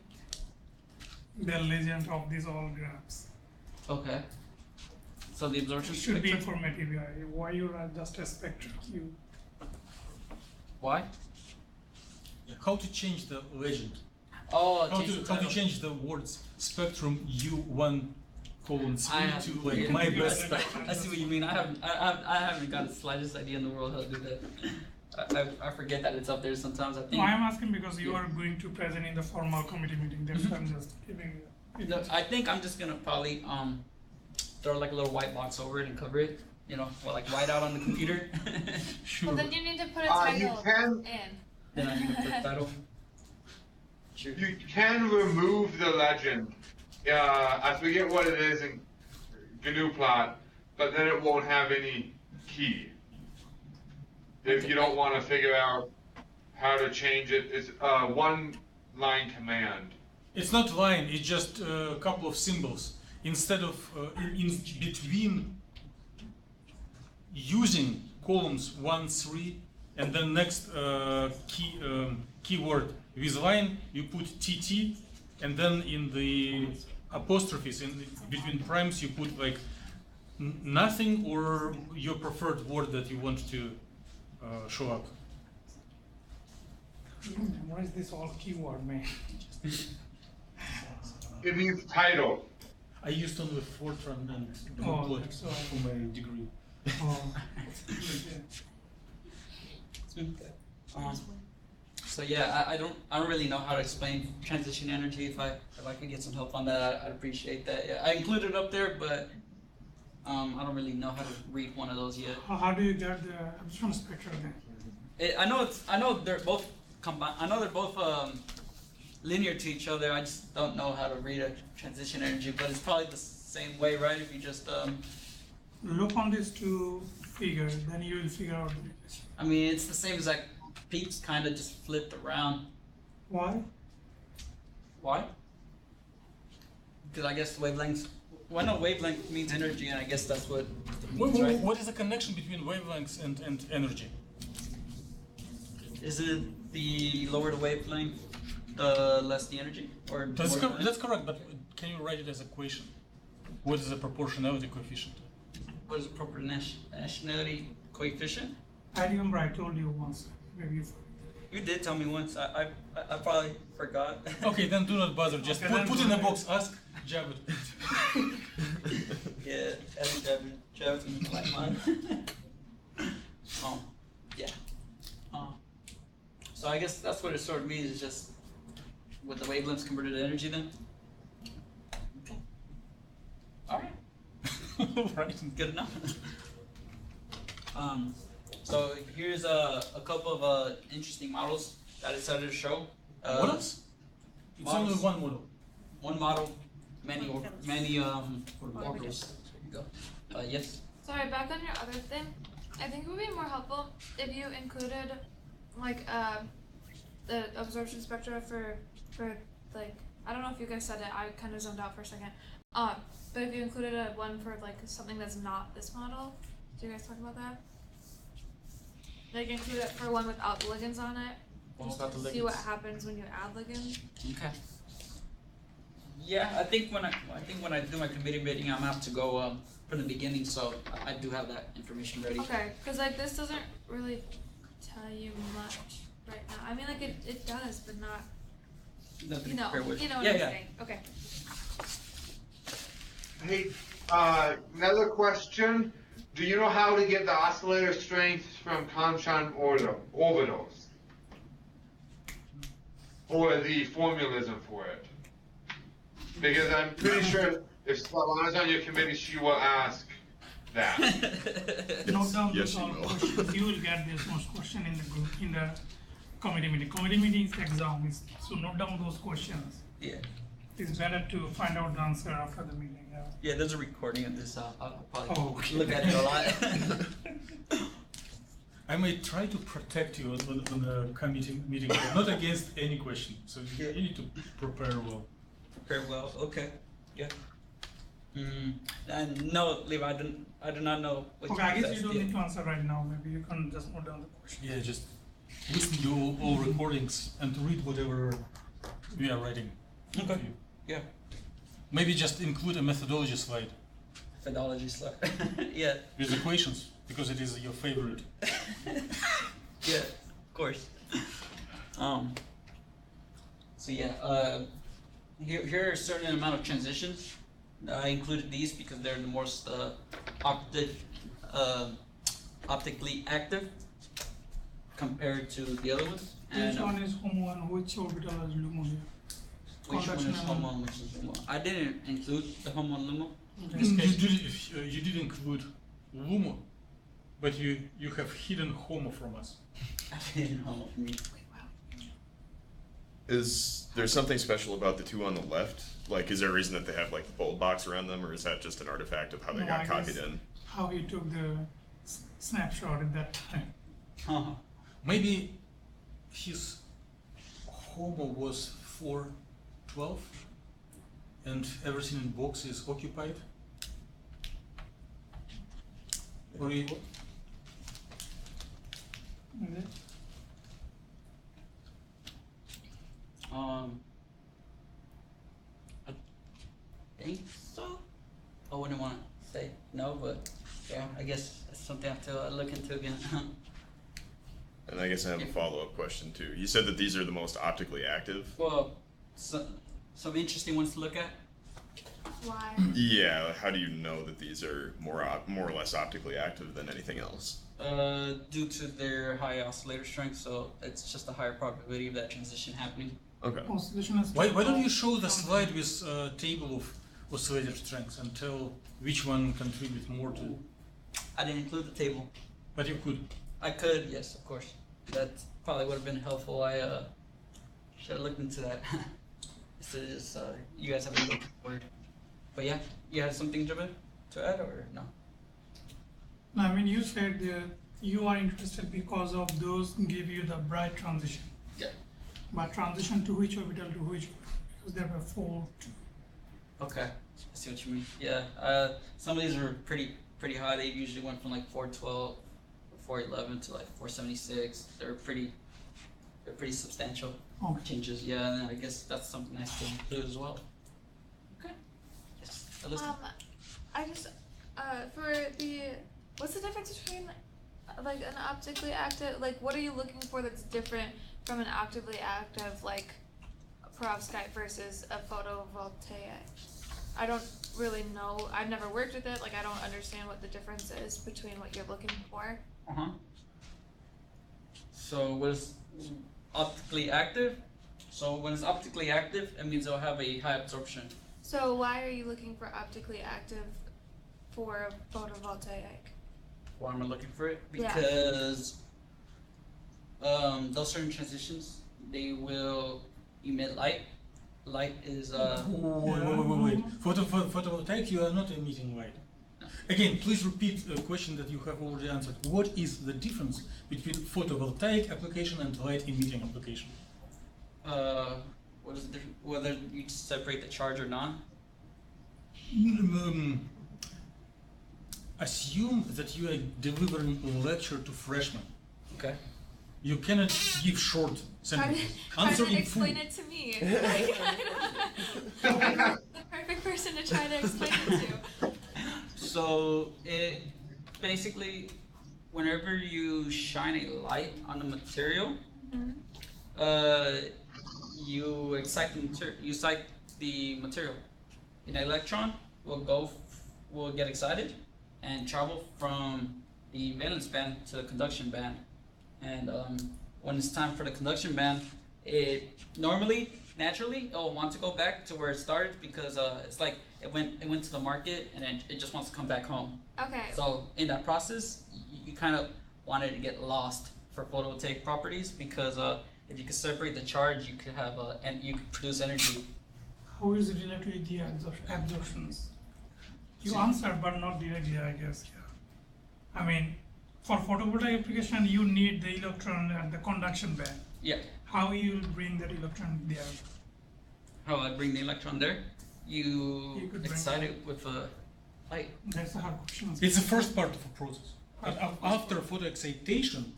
The legend of these all graphs. Okay. So the absorption It should be spectrum? informative. Yeah. Why you are just a spectrum? Why? How to change the legend? Oh, How to change the words spectrum U1:3 to like yeah, my best. I see what you mean. I haven't got the slightest idea in the world how to do that. I forget that it's up there sometimes. I think. No, I am asking because you are going to present in the formal committee meeting. That's why I'm just giving you. No, I think I'm just gonna probably throw like a little white box over it and cover it. You know, or like white out on the computer. Sure. Well, then you need to put a You title can in. Then I need to put title. Sure. you can remove the legend. I forget what it is in GNU plot, but then it won't have any key. If you don't want to figure out how to change it, it's line command? It's not line, it's just a couple of symbols. Instead of in between using columns 1, 3, and then next keyword with line, you put TT, and then in the apostrophes, in between primes, you put like nothing or your preferred word that you want to show up. What is this all keyword, man? It means title. I used only Fortran and Oh, Google that's all. for my degree. Oh. So yeah, I don't really know how to explain transition energy. If I could get some help on that, I'd appreciate that. Yeah, I included it up there, but I don't really know how to read one of those yet. How do you get the absorption spectra then? I know they're both combined. I know they're both linear to each other. I just don't know how to read a transition energy, but it's probably the same way, right? If you just Look on these two figures, then you will figure out. I mean, it's the same as like peaks kind of just flipped around. Why? Why? Because I guess wavelengths. Well, no, wavelength means energy, and I guess that's what it means, right? What is the connection between wavelengths and energy? Is it the lower the wavelength, the less the energy? Or That's, more the- that's correct, but can you write it as a equation? What is the proportionality coefficient? What is the proportionality coefficient? I remember I told you once. Maybe you forgot. You did tell me once. I probably forgot. Okay, then do not bother. Just Okay, put in a box. Ask Javed. Yeah, that's Javid's like mine. Yeah. So I guess that's what it sort of means. Is just with the wavelengths converted to energy, then. Okay. All right. Right. Good enough. So here's a couple of interesting models that I decided to show. What else? It's only models. one model. One model, many orbitals. There you go. Yes. Sorry, back on your other thing. I think it would be more helpful if you included like the absorption spectra for like, I don't know if you guys said it, I kind of zoned out for a second. But if you included one for like something that's not this model, do you guys talk about that? Like include it for one without ligands on it. One Just without the to see what ligands. happens when you add ligands. Okay. Yeah, I think when I do my committee meeting, I'm gonna have to go from the beginning, so I do have that information ready. Okay, because like this doesn't really tell you much right now. I mean, like it does, but not. Nothing You know, to compare with. you know what Yeah, I'm yeah. saying. Okay. Hey, another question. Do you know how to get the oscillator strength from Conchon orbitals? Or the formulism for it? Because I'm pretty sure if Slavana's on your committee, she will ask that. Note down Yes, these you all will. questions. You will get this most question in the group, in the committee meeting. Committee meeting is exam, so note down those questions. Yeah. It's better to find out the answer after the meeting. Yeah, there's a recording of this. I'll probably Oh, okay. look at it a lot. I may try to protect you on the committee meeting, but not against any question. So you need to prepare well. Very well. Okay. Yeah. And no, Levi, I do not know. What Okay, I guess that's you don't the- need to answer right now. Maybe you can just note down the question. Yeah, just listen to all recordings and read whatever we are writing. Okay. to you. Yeah. Maybe just include a methodology slide Methodology slide. Yeah. with equations because it is your favorite. Yeah. Of course. So yeah. Here are a certain amount of transitions. I included these because they're the most optically active compared to the other ones. Which one is HOMO and which orbital is LUMO here? Which one Conduction is and- HOMO and which is LUMO? I didn't include the HOMO and LUMO. You did include LUMO, but you have hidden HOMO from us. I didn't HOMO from you. Is there something special about the two on the left? Like, is there a reason that they have like the bold box around them, or is that just an artifact of how they No, got I copied guess- in? How he took the snapshot at that time. Uh-huh. Maybe his HOMO was 412 and everything in box is occupied. Or you, Okay. I think so. I wouldn't want to say no, but yeah, I guess that's something I have to look into again. And I guess I have a follow-up question too. You said that these are the most optically active. Well, some interesting ones to look at. Why? Yeah. How do you know that these are more or less optically active than anything else? Due to their high oscillator strength, so it's just a higher probability of that transition happening. Okay. Oscillation is why don't you show the slide with table of oscillator strengths and tell which one contribute more to? I didn't include the table. But you could. I could, yes, of course. That probably would have been helpful. I should have looked into that. Instead of just you guys have a good word. But yeah, you had something to add or no? I mean, you said that you are interested because of those give you the bright transition. Yeah. But transition to which orbital to which orbital? Because there were 4, 2. Okay, I see what you mean. Yeah, some of these were pretty high. They usually went from like 412, 411 to like 476. They're pretty substantial Okay. changes. Yeah, and I guess that's something nice to include as well. Okay. Yes, Alyssa? I just for the what's the difference between like an optically active, like what are you looking for that's different from an optically active like perovskite versus a photovoltaic? I don't really know. I've never worked with it. Like I don't understand what the difference is between what you're looking for. Uh-huh. So what is optically active? So when it's optically active, it means it'll have a high absorption. So why are you looking for optically active for photovoltaic? Why am I looking for it? Yeah. Because those certain transitions, they will emit light. Light is Wait. Photovoltaic, you are not emitting light. Again, please repeat a question that you have already answered. What is the difference between photovoltaic application and light emitting application? what is the difference? Whether you separate the charge or not? Assume that you are delivering a lecture to freshmen. Okay. You cannot give short sentences. Answer Try to in full. explain it to me. I'm the perfect person to try to explain it to. So it basically, whenever you shine a light on the material, you excite the material. An electron will get excited and travel from the valence band to the conduction band. And when it's time for the conduction band, naturally it will want to go back to where it started because it's like it went to the market and then it just wants to come back home. Okay. So in that process, you kind of want it to get lost for photovoltaic properties because if you could separate the charge, you could have and you could produce energy. How is it related with the absorptions? You answered, but not directly, I guess. Yeah. I mean, for photovoltaic application, you need the electron and the conduction band. Yeah. How you will bring that electron there? How I bring the electron there? You could bring excite it with a light. That's a hard question. It's the first part of a process. But after photoexcitation,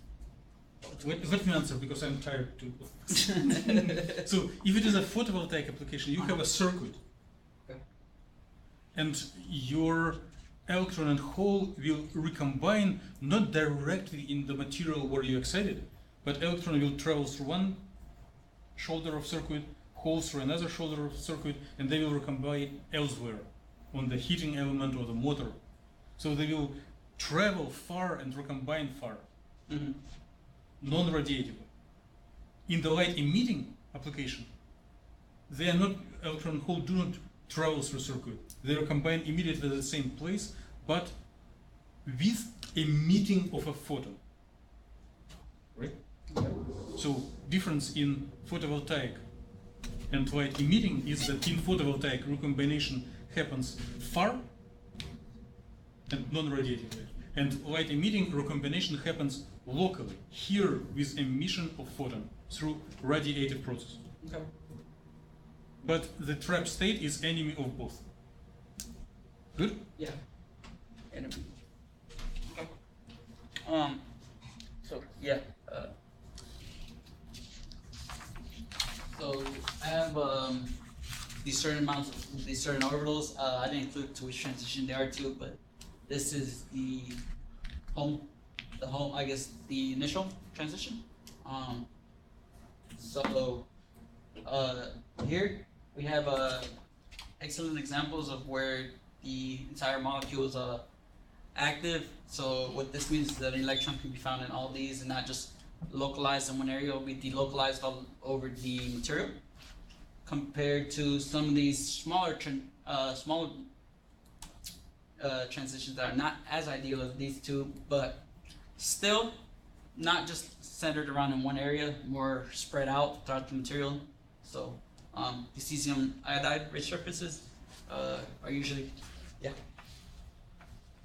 let me answer because I'm tired too. So if it is a photovoltaic application, you have a circuit. Okay. And your electron and hole will recombine not directly in the material where you excited, but electron will travel through one shoulder of circuit, hole through another shoulder of circuit, and they will recombine elsewhere on the heating element or the motor. So they will travel far and recombine far, non-radiatively. In the light emitting application, they are not, electron and hole do not travel through circuit. They recombine immediately at the same place, but with emitting of a photon. Right? So difference in photovoltaic and light emitting is that in photovoltaic recombination happens far and non-radiatively. And light emitting recombination happens locally, here with emission of photon through radiative process. Okay. but the trap state is enemy of both. Good? Yeah. Enemy. Okay. So yeah. So I have these certain orbitals. I didn't include to which transition they are to, but this is the I guess the initial transition. So here we have excellent examples of where the entire molecule is active. So what this means is that an electron can be found in all these and not just localized in one area. It will be delocalized all over the material, compared to some of these smaller transitions that are not as ideal as these two, but still not just centered around in one area, more spread out throughout the material. So the cesium iodide rich surfaces are usually, yeah.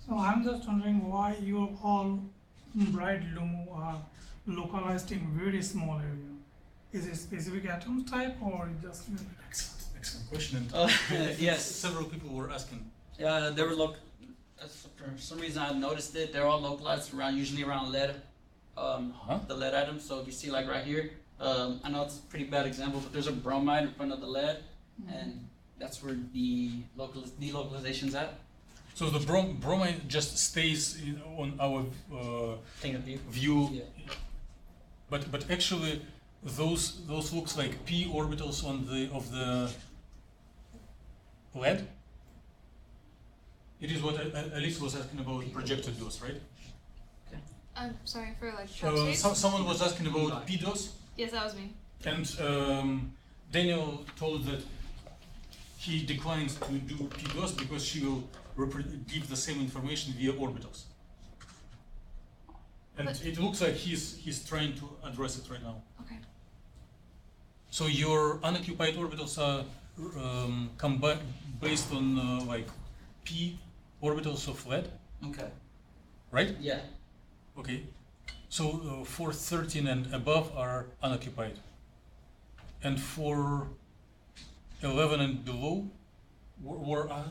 So I'm just wondering why your all bright LUMO are localized in very small area. Is it specific atom type or just Excellent question. And Yes. several people were asking. They were for some reason I noticed it. They're all localized usually around lead, the lead atom. So if you see like right here, I know it's a pretty bad example, but there's a bromide in front of the lead, and that's where the delocalization's at. So the bromide just stays on our Thing of view. view, Yeah. but actually those looks like p orbitals of the lead. It is what Alice was asking about projected dose, right? I'm sorry for like trap states. Someone was asking about p dose, Yes, that was me. and Daniel told that he declined to do p dose because she will give the same information via orbitals. And But- it looks like he's trying to address it right now. Okay. So your unoccupied orbitals are based on like p orbitals of lead, Okay. right? Yeah. Okay. So for 13 and above are unoccupied, and for 11 and below, where are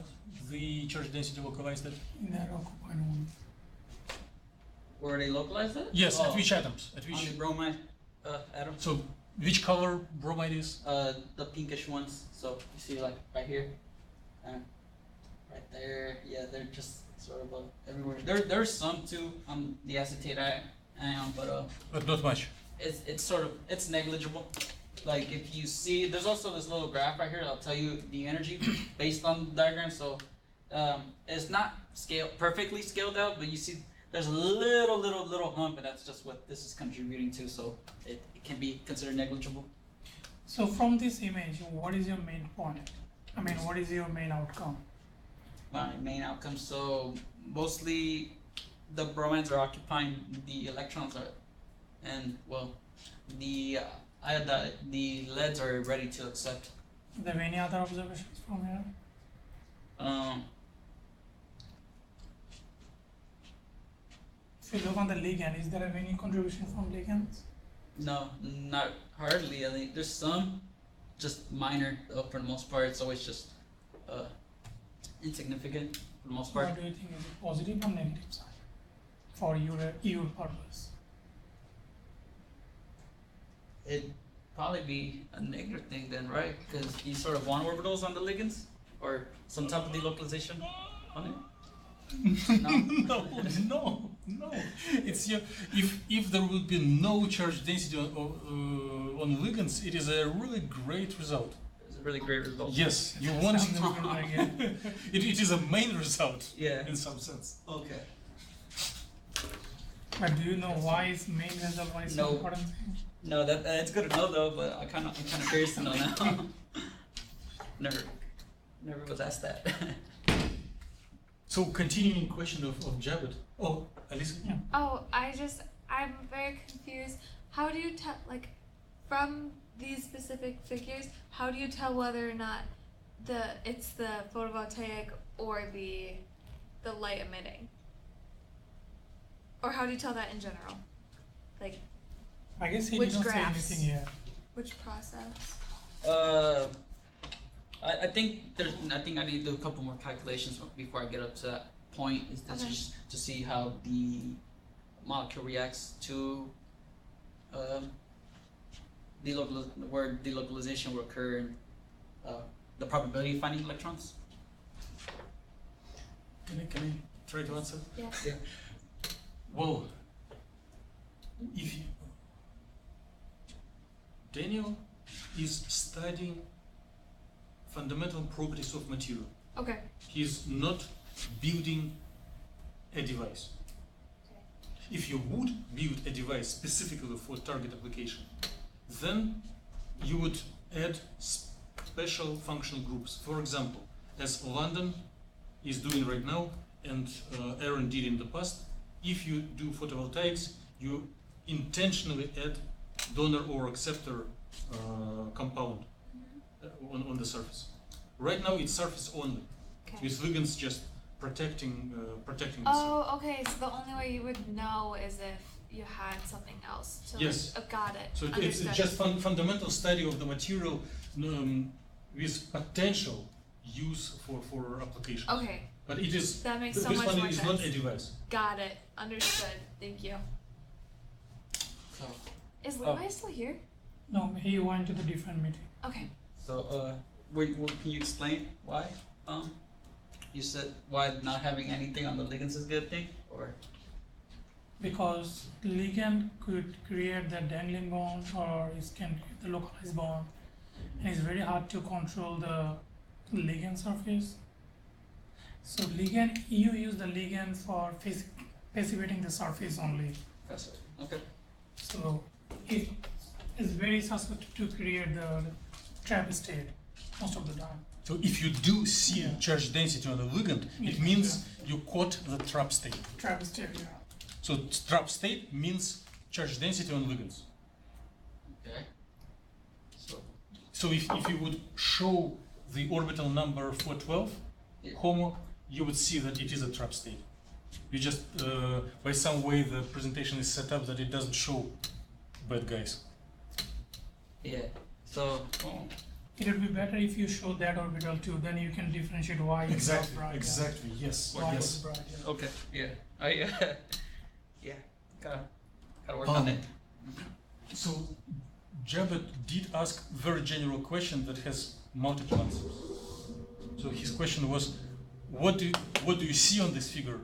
the charge density localized at? in that occupied one? Where are they localized at? Yes, Oh, at which atoms? At on which? the bromide atom. So which color bromide is? The pinkish ones. So you see like right here, right there. Yeah, they're just sort of everywhere. There's some too on the acetate ion, But not much. it's negligible. Like if you see, there's also this little graph right here that'll tell you the energy based on the diagram. So it's not perfectly scaled out, but you see there's a little hump, and that's just what this is contributing to. So it can be considered negligible. So from this image, what is your main point? I mean, what is your main outcome? My main outcome. So mostly the bromides are occupying the electrons, and well, the the leads are ready to accept. Are there any other observations from here? If you look on the ligand, is there any contribution from ligands? No, not hardly. I think there's some, just minor. For the most part, it's always just insignificant for the most part. What do you think is it positive or negative side for your purpose? It'd probably be a negative thing then, right? Because you sort of want orbitals on the ligands, or some type of delocalization on it. No. It's if there will be no charge density on ligands, it is a really great result. It's a really great result. Yes, you want Sounds to. good again. It is a main result. Yeah. In some sense. Okay. But do you know why is main result why is No. so important thing? No, it's good to know though, but I'm kind of curious to know now. Never was asked that. So continuing question of Javed. Oh, Alice. Yeah. Oh, I'm very confused. How do you tell, like, from these specific figures, how do you tell whether or not it's the photovoltaic or the light emitting? Or how do you tell that in general? Like, I guess he Which didn't say graphs? anything here. which process? I think I need to do a couple more calculations before I get up to that point. Is this Okay. just to see how the molecule reacts to where delocalization will occur and the probability of finding electrons. Can I try to answer? Yeah. Yeah. Well, if you, Daniel is studying fundamental properties of material. Okay. He's not building a device. If you would build a device specifically for target application, then you would add special functional groups. For example, as London is doing right now and Aaron did in the past, if you do photovoltaics, you intentionally add donor or acceptor compound on the surface. Right now it's surface only, Okay. with ligands just protecting the surface. Oh, okay. So the only way you would know is if you had something else. To Yes. got it. So it's Understood. just fundamental study of the material with potential use for applications. Okay. But it is That makes this so much one more is sense. not a device. Got it. Understood. Thank you. So, Is Oh. Levi still here? No, he went to the different meeting. Okay. can you explain why? You said why not having anything on the ligands is a good thing, or? Because ligand could create the dangling bond or it can create the localized bond, and it's very hard to control the ligand surface. So ligand, you use the ligand for passivating the surface only. That's it. Okay. So it is very susceptible to create the trap state most of the time. So if you do see Yeah. charge density on the ligand, it Yeah. means you caught the trap state. Trap state, yeah. So trap state means charge density on ligands. Okay. So if you would show the orbital number 412, Yeah. HOMO, you would see that it is a trap state. You just, by some way, the presentation is set up that it doesn't show bad guys. Yeah. So. It would be better if you show that orbital too, then you can differentiate why it's not bright. Exactly, yes, Why it's yes. bright, yeah. Okay. Yeah. Yeah. Gotta work on it. So Jabet did ask very general question that has multiple answers. So his question was, what do you see on this figure?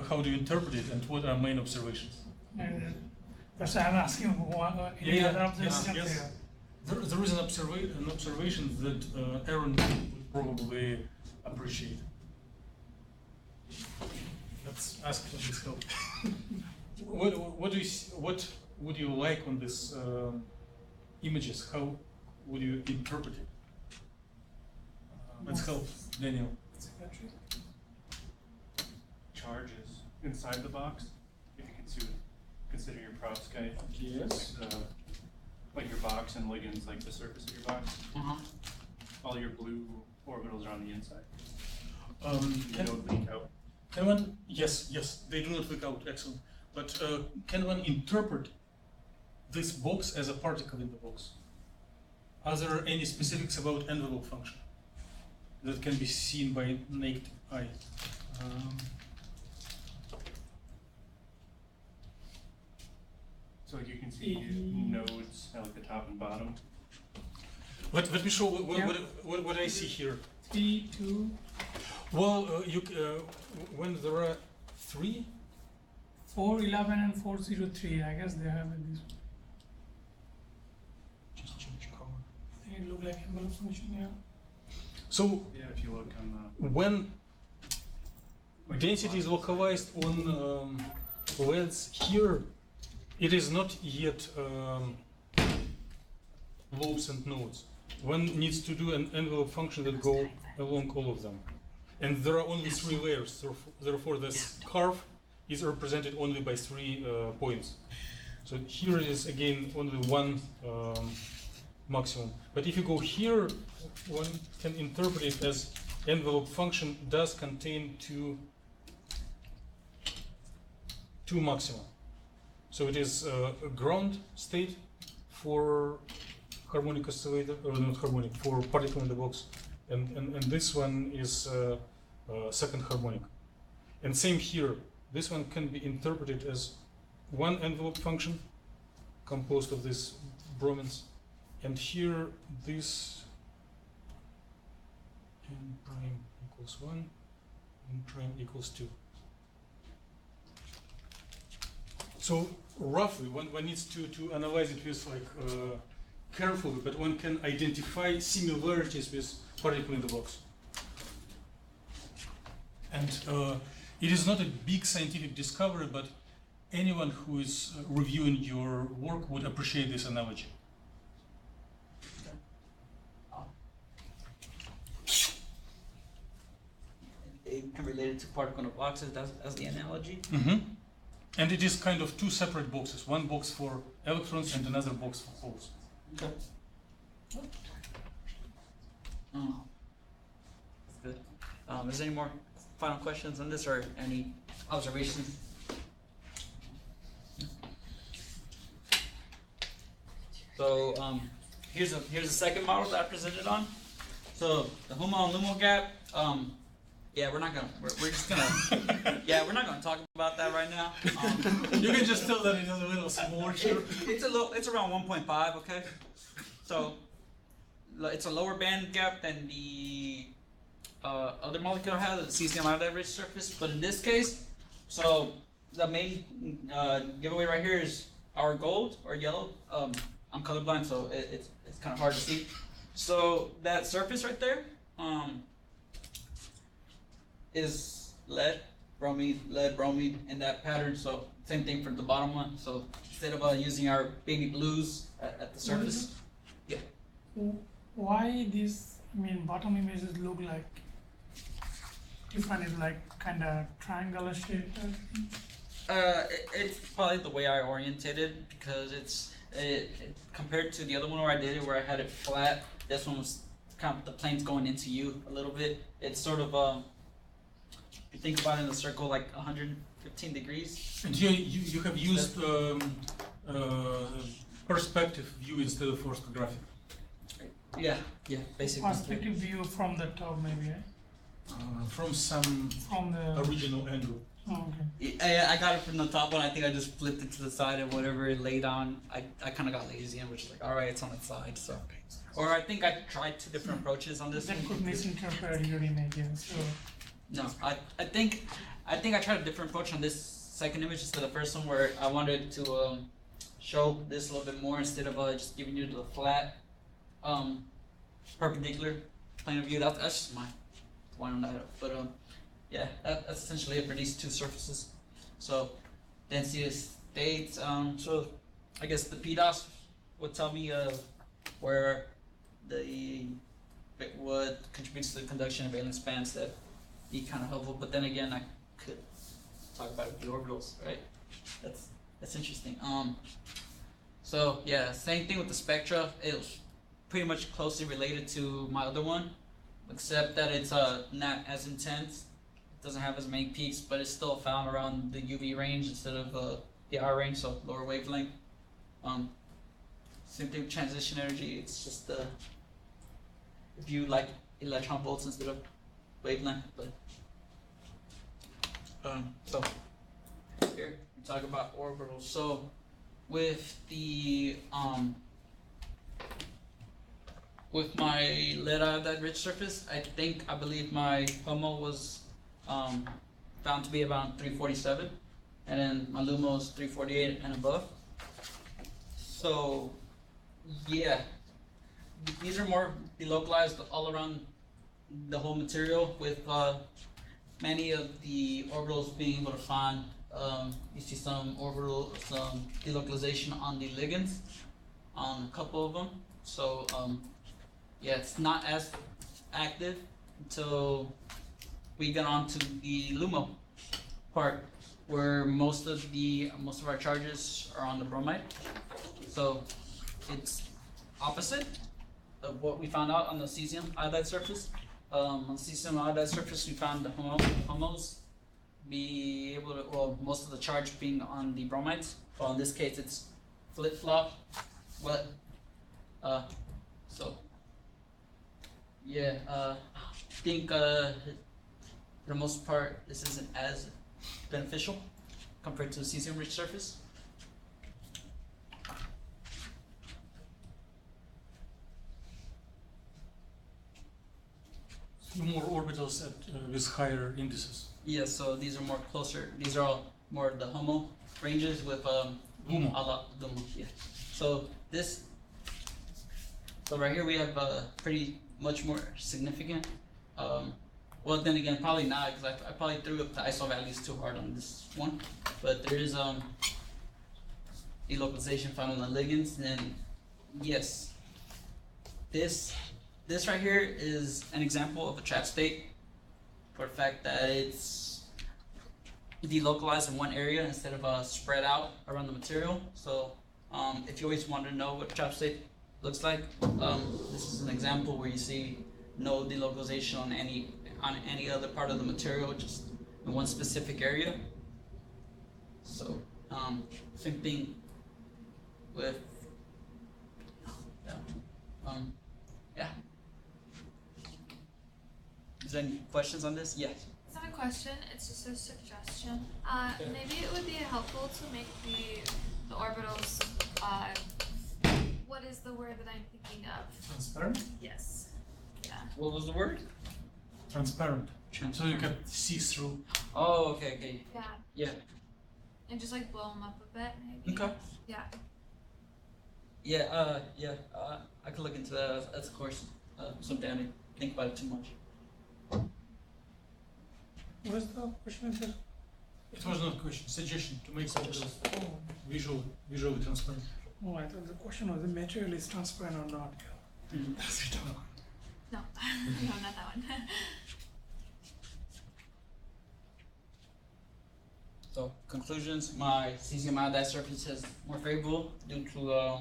How do you interpret it, and what are main observations? And that's why I'm asking any other observations yes. there. There is an observation that Aaron would probably appreciate. Let's ask for his help. What do you what would you like on this images? How would you interpret it? Let's help Daniel. Charges inside the box, if you consider your perovskite. Yes. Like your box and ligands, like the surface of your box. All your blue orbitals are on the inside. They don't leak out. Can one? Yes, they do not leak out. Excellent. But can one interpret this box as a particle in the box? Are there any specifics about envelope function that can be seen by naked eye? So like you can see nodes at like the top and bottom. Let me show what I see here. 3, 2, Well, when there are 3, 411 and 403, I guess they have this. just change color. I think it look like envelope function, yeah. So Yeah, if you look on when the density is localized on lens here, it is not yet lobes and nodes. One needs to do an envelope function that go along all of them. And there are only 3 layers, therefore this curve is represented only by 3 points. So here is again only 1 maximum. But if you go here, one can interpret it as envelope function does contain two maxima. So it is a ground state for harmonic oscillator, or not harmonic, for particle in the box, and this one is second harmonic. And same here, this one can be interpreted as one envelope function composed of these bromines, and here this n prime equals 1, n prime equals 2. So roughly, one needs to analyze it with carefully, but one can identify similarities with particle in the box. And it is not a big scientific discovery, but anyone who is reviewing your work would appreciate this analogy. They can relate it to particle in the boxes as the analogy. Mm-hmm. And it is kind of two separate boxes, one box for electrons and another box for holes. Okay. Oh, that's good. Is there any more final questions on this or any observations? So here's a second model that I presented on. So the Homolumo gap. Yeah, we're just gonna we're not gonna talk about that right now. You can just tell that it is a little smaller. It's around 1.5. Okay, so it's a lower band gap than the other molecule I have, the cesium iodide rich surface. But in this case, so the main giveaway right here is our gold or yellow. I'm colorblind, so it's kind of hard to see. So that surface right there is lead, bromine in that pattern. So same thing for the bottom one. So instead of using our baby blues at the surface, yeah. Why these, bottom images look like different, is like kind of triangular shape? It's probably the way I orientated, because it compared to the other one where I did it, where I had it flat. This one was kind of the plane's going into you a little bit. It's sort of if you think about it in a circle, like 115 degrees. And you have used perspective view instead of orthographic. Yeah, basically. Perspective view from the top, maybe. From the original angle. Oh, okay. I got it from the top one. I think I just flipped it to the side and whatever it laid on. I kind of got lazy and was like, all right, it's on its side. So, or I think I tried 2 different approaches on this. That one. could misinterpret your image. So. No, I think I tried a different approach on this second image instead of the first one, where I wanted to show this a little bit more instead of just giving you the flat perpendicular plane of view. That's just my one on that. But yeah, that's essentially it for these 2 surfaces. So density of states. So I guess the PDOS would tell me where what contributes to the conduction of valence bands. That be kind of helpful. But then again, I could talk about the orbitals, right? That's interesting. So yeah, same thing with the spectra. It's pretty much closely related to my other one, except that it's not as intense. It doesn't have as many peaks, but it's still found around the UV range instead of the R range, so lower wavelength. Same thing with transition energy. It's just if you like electron volts instead of wavelength, but so here we talk about orbitals. So with the with my lead iodide rich surface, I believe my HOMO was found to be about 347, and then my LUMO is 348 and above. So yeah, these are more delocalized all around the whole material, with many of the orbitals being able to find. You see some delocalization on the ligands on a couple of them. So yeah, it's not as active until we get on to the LUMO part, where most of our charges are on the bromide. So it's opposite of what we found out on the cesium iodide surface. On the cesium iodide surface, we found the homos be able to, well, most of the charge being on the bromides. Well, in this case, it's flip-flop, but So yeah, I think for the most part this isn't as beneficial compared to a cesium-rich surface. More orbitals at with higher indices. Yeah, so these are more closer. These are all more the Homo ranges with Lumo. a lot Lumo. Yeah. So this. So right here we have pretty much more significant. Well, then again, probably not because I probably threw up the ISO values too hard on this one. But there is delocalization found on the ligands, and yes, this right here is an example of a trap state for the fact that it's delocalized in one area instead of spread out around the material. So if you always want to know what trap state looks like, this is an example where you see no delocalization on any other part of the material, just in one specific area. So same thing with yeah. Is there any questions on this? Yes. It's not a question, it's just a suggestion. Maybe it would be helpful to make the orbitals, what is the word that I'm thinking of? Transparent? Yes. Yeah. What was the word? Transparent. So you can see through. Oh, okay. Yeah. Yeah. And just like blow them up a bit, maybe. Okay. Yeah. Yeah, I could look into that. That's of course something I didn't think about it too much. What's the question again? It was not a question, suggestion to make orbitals visually transparent. Oh, I thought the question was the material is transparent or not. Mhm. That's it. No. No, not that one. So conclusions: my cesium iodide surface is more favorable due to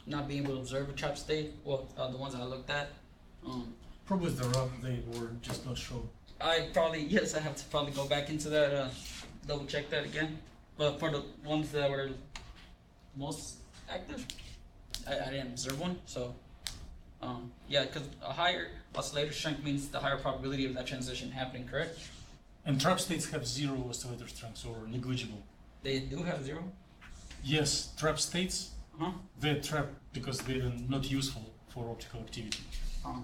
not being able to observe a trap state. Well, the ones I looked at. Probably the rough they were just not shown. I have to probably go back into that, double check that again. But for the ones that were most active, I didn't observe one. So, yeah, because a higher oscillator strength means the higher probability of that transition happening, correct? And trap states have zero oscillator strengths or negligible. They do have zero? Yes, trap states, Uh-huh. they're trapped because they're not useful for optical activity. Uh-huh.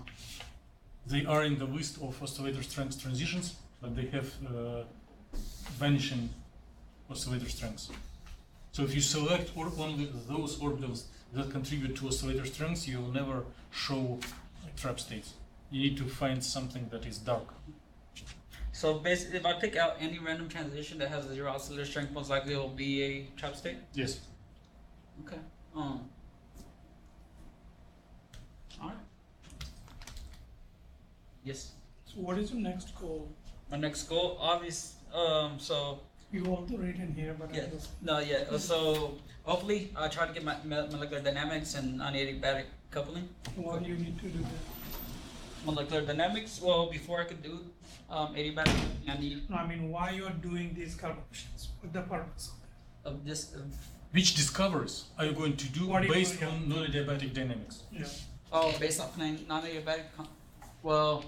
They are in the list of oscillator strength transitions, but they have vanishing oscillator strengths. So if you select only those orbitals that contribute to oscillator strengths, you will never show trap states. You need to find something that is dark. So basically, if I pick out any random transition that has a zero oscillator strength, most likely it will be a trap state? Yes. Okay. Alright. Yes. So what is your next goal? My next goal, so You want to read in here, but yeah, I just no, yeah. So hopefully, I try to get my molecular dynamics and non-adiabatic coupling. what you need to do that. Molecular dynamics. Well, before I could do adiabatic, I need No, I mean why you are doing these calculations. What the purpose of of this. Which discoveries are you going to do What are you based doing? on non-adiabatic dynamics? that? Yeah. Oh, based off non-adiabatic. Well,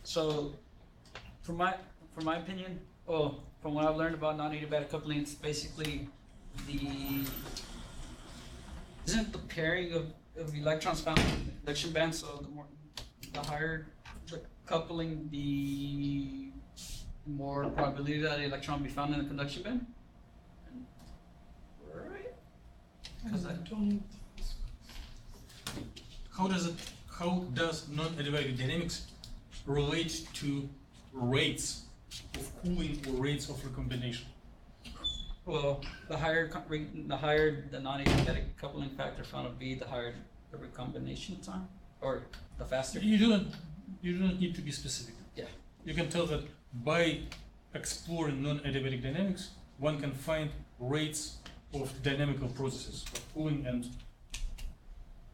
so from my opinion, from what I've learned about non-adiabatic coupling, it's basically isn't the pairing of electrons found in the conduction band. So the higher the coupling, the more probability that the electron will be found in the conduction band. Right? Because I don't. How does non-adiabatic dynamics relate to rates of cooling or rates of recombination? Well, the higher the non-adiabatic coupling factor found to be, the higher the recombination time, or the faster. You do not need to be specific. Yeah. You can tell that by exploring non-adiabatic dynamics, one can find rates of dynamical processes of cooling and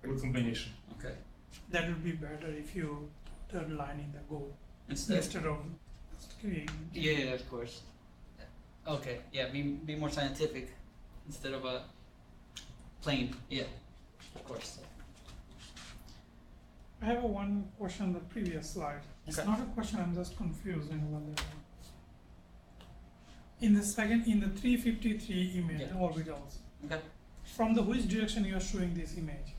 recombination. Okay. That would be better if you put a line in the goal Instead. of creating. Yeah, of course. Okay. Yeah. Be more scientific instead of a plain. Yeah. Of course. I have one question on the previous slide. It's Okay. not a question, I'm just confused in whether. In the 353 image Yeah. orbitals, Okay. from the which direction you are showing this image?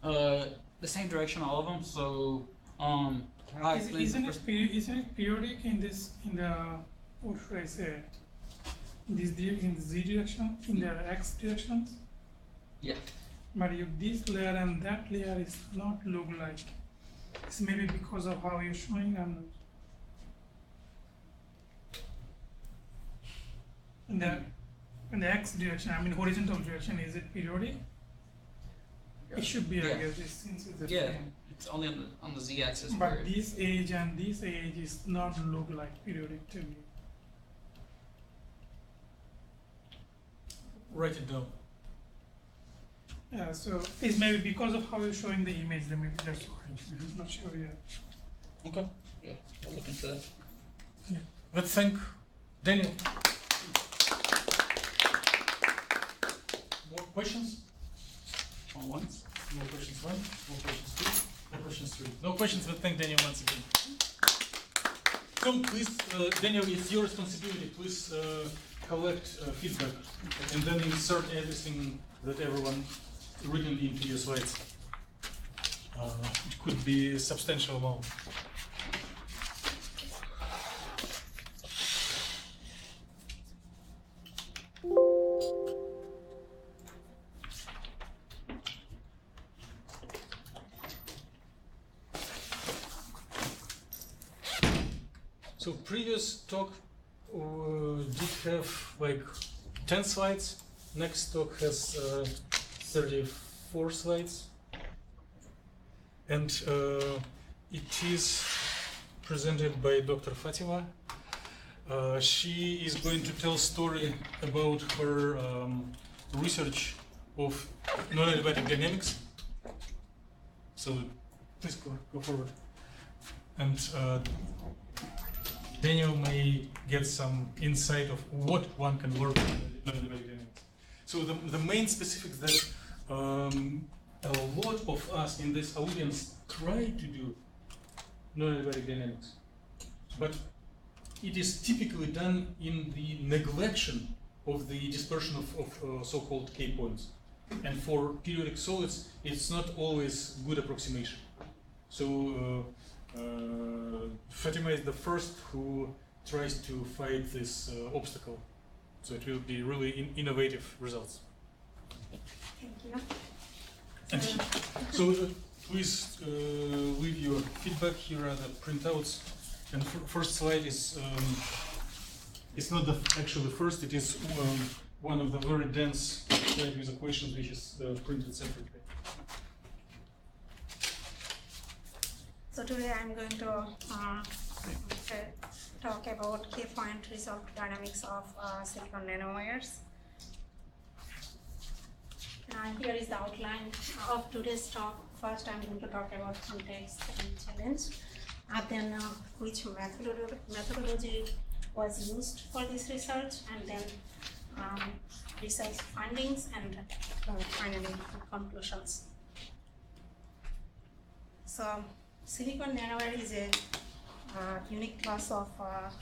The same direction, all of them. So, how I explain the Isn't first. isn't it periodic in the what should I say? In the Z direction, in the X directions? Yeah. But if this layer and that layer is not look like, it's maybe because of how you're showing and in the X direction, I mean horizontal direction, is it periodic? It should be, I Yeah. guess, since it's the Yeah. same. It's only on the z-axis. where But this age and this age is not look like periodic to me. Write it down. Yeah, so it's maybe because of how you're showing the image, then maybe that's why. I'm not sure yet. Okay. Yeah. I'll look into that. Let's thank Daniel. More questions? On once. No questions one, no questions two, no questions three. No questions, but thank Daniel once again. So please, Daniel, it's your responsibility. Please collect feedback and then insert everything that everyone written into your slides. It could be a substantial amount. So previous talk did have like 10 slides. Next talk has 34 slides. And it is presented by Dr. Fatima. She is going to tell a story about her research of non-adiabatic dynamics. So please go forward. And Daniel may get some insight of what one can learn from non-adiabatic dynamics. So the main specifics that a lot of us in this audience try to do non-adiabatic dynamics, but it is typically done in the neglection of the dispersion of so-called K points. And for periodic solids, it's not always good approximation. So Fatima is the first who tries to fight this obstacle. So it will be really innovative results. Thank you. And so please leave your feedback. Here are the printouts. And first slide is it's not actually the first. It is one of the very dense slides with equations, which is printed separately. So today I'm going to talk about key point result dynamics of silicon nanowires. Here is the outline of today's talk. First, I'm going to talk about context and challenge, and then which methodology was used for this research, and then research findings, and finally conclusions. So, silicon nanowire is a unique class of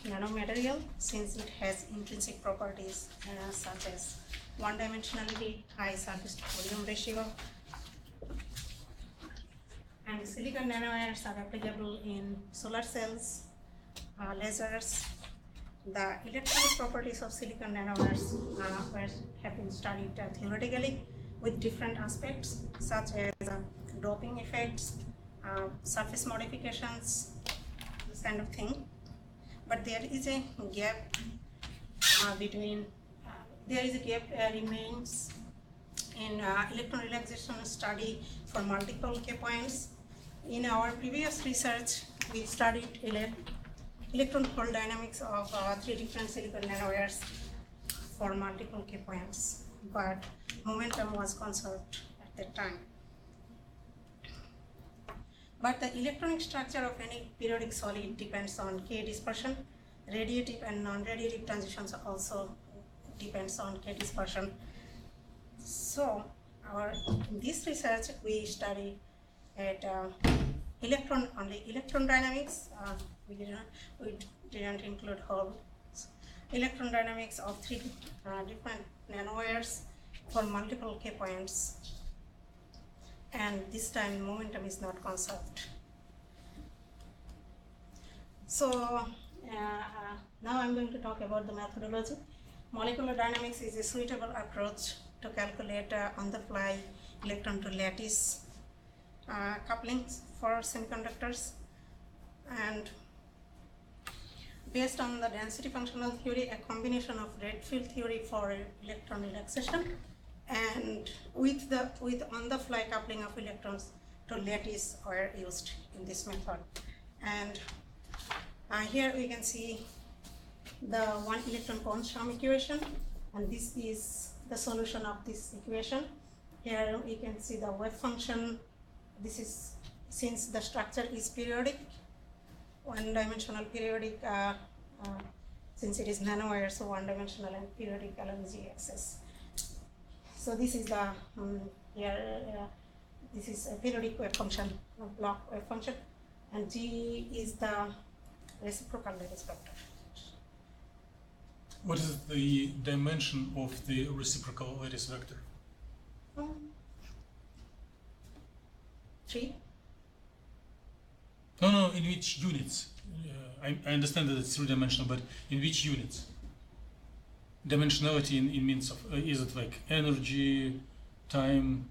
nanomaterial since it has intrinsic properties such as one-dimensionality, high surface to volume ratio, and silicon nanowires are applicable in solar cells, lasers. The electronic properties of silicon nanowires have been studied theoretically with different aspects such as doping effects, surface modifications, this kind of thing. But there is a gap remains in electron relaxation study for multiple K points. In our previous research, we studied electron hole dynamics of 3 different silicon nanowires for multiple K points, but momentum was conserved at that time. But the electronic structure of any periodic solid depends on K dispersion. Radiative and non-radiative transitions also depends on K dispersion. So in this research we study at electron dynamics. We didn't include whole electron dynamics of three different nanowires for multiple K points, and this time momentum is not conserved. So now I'm going to talk about the methodology. Molecular dynamics is a suitable approach to calculate on-the-fly electron to lattice couplings for semiconductors, and based on the density functional theory, a combination of rate field theory for electron relaxation and with on-the-fly coupling of electrons to lattice were used in this method. And here we can see the one electron Kohn-Sham equation, and this is the solution of this equation. Here we can see the wave function. This is, since the structure is periodic, one-dimensional periodic, since it is nanowire, so one-dimensional and periodic along z-axis. So this is the this is a periodic wave function, block wave function, and G is the reciprocal lattice vector. What is the dimension of the reciprocal lattice vector? 3. No, in which units? I understand that it's three-dimensional, but in which units? Dimensionality in means of, is it like energy, time?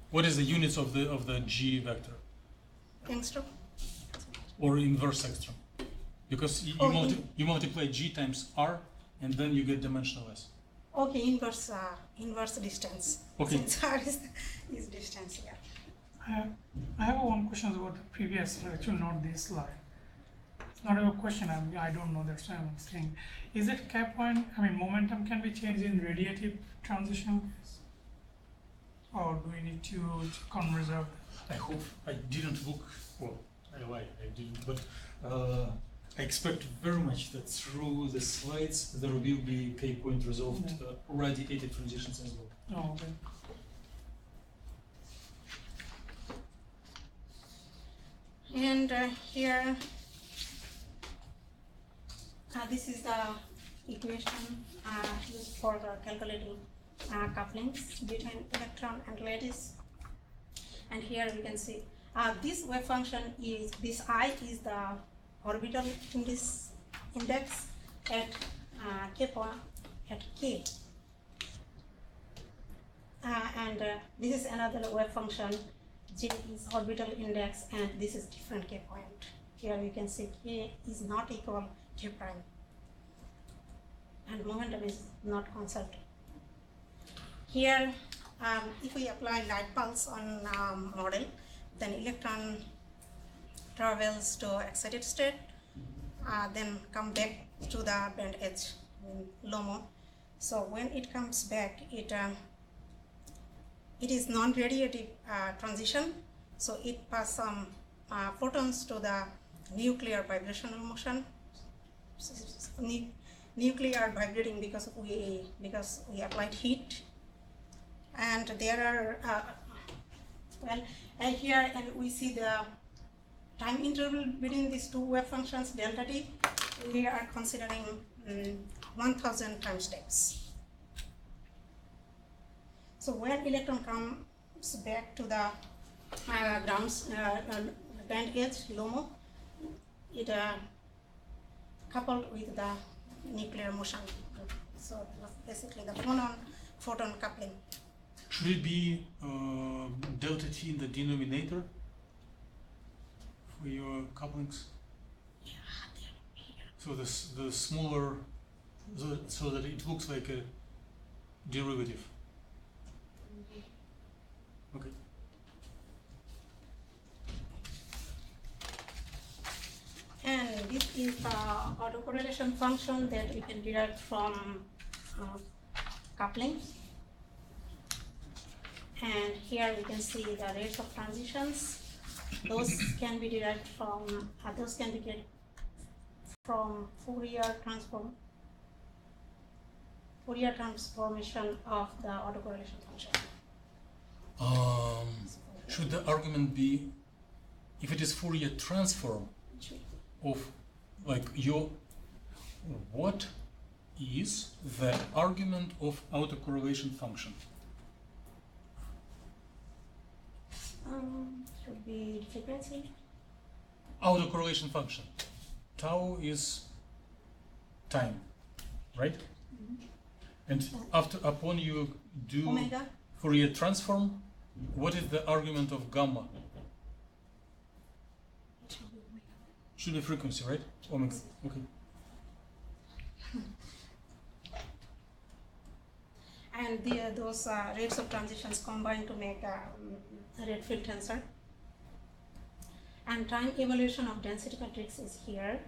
What is the units of the G vector? Angstrom. Or inverse angstrom? Because you multiply G times R, and then you get dimensionless. Okay, inverse distance. Okay. Since R is distance, yeah. I have one question about the previous slide, actually not this slide. It's not a question, I don't know, that's why I'm asking. Is it K point, momentum can be changed in radiative transition? Or do we need to conserve? I hope I didn't look, well, I lied, I didn't, but I expect very much that through the slides there will be K-point resolved radiative transitions as well. Oh, okay. And here, this is the equation used for calculating couplings between electron and lattice. And here we can see this wave function is, this I is the orbital index at K point, at K. And this is another wave function. J is orbital index, and this is different K point. Here you can see K is not equal J prime, and momentum is not conserved. Here, if we apply light pulse on model, then electron travels to excited state, then come back to the band edge in LOMO. So when it comes back, it is non-radiative transition, so it passes some photons to the nuclear vibrational motion. Nuclear vibrating because we applied heat, and there are and here we see the time interval between these two wave functions delta t. We are considering 1000 time steps. So when electron comes back to the band edge LOMO, it coupled with the nuclear motion. So basically the photon coupling. Should it be delta T in the denominator for your couplings? Yeah, here. So the smaller, so that it looks like a derivative. Okay. And this is the autocorrelation function that we can derive from couplings. And here we can see the rates of transitions. Those can be derived from, Fourier transformation of the autocorrelation function. Should the argument be, if it is Fourier transform of like what is the argument of autocorrelation function? Should be frequency. Autocorrelation function. Tau is time, right? And upon you do Omega. Fourier transform, what is the argument of gamma? Should be frequency, right? Omega. Okay. And those rates of transitions combine to make a rate field tensor. And time evolution of density matrix is here.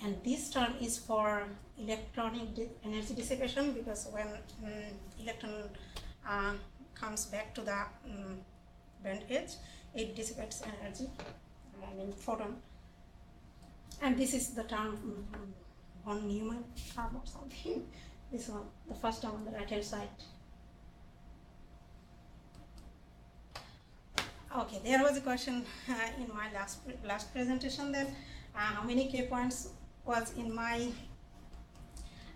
And this term is for electronic energy dissipation, because when electron comes back to the band edge, it dissipates energy, I mean photon. And this is the term von Neumann term or something. This one, the first term on the right hand side. Okay, there was a question in my last presentation that how many K points was in my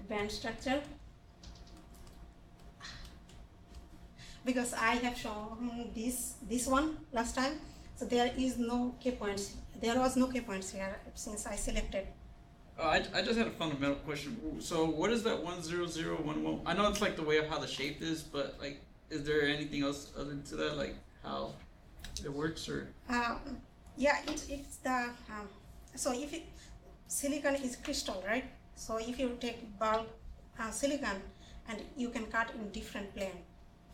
band structure, because I have shown this one last time, so there is no K points. There was no K points here since I selected. I just had a fundamental question. So what is that 10011? I know it's like the way of how the shape is, but like, is there anything else other to that, like how it works, or? Yeah, it's the so if silicon is crystal, right? So if you take bulk silicon and you can cut in different plane,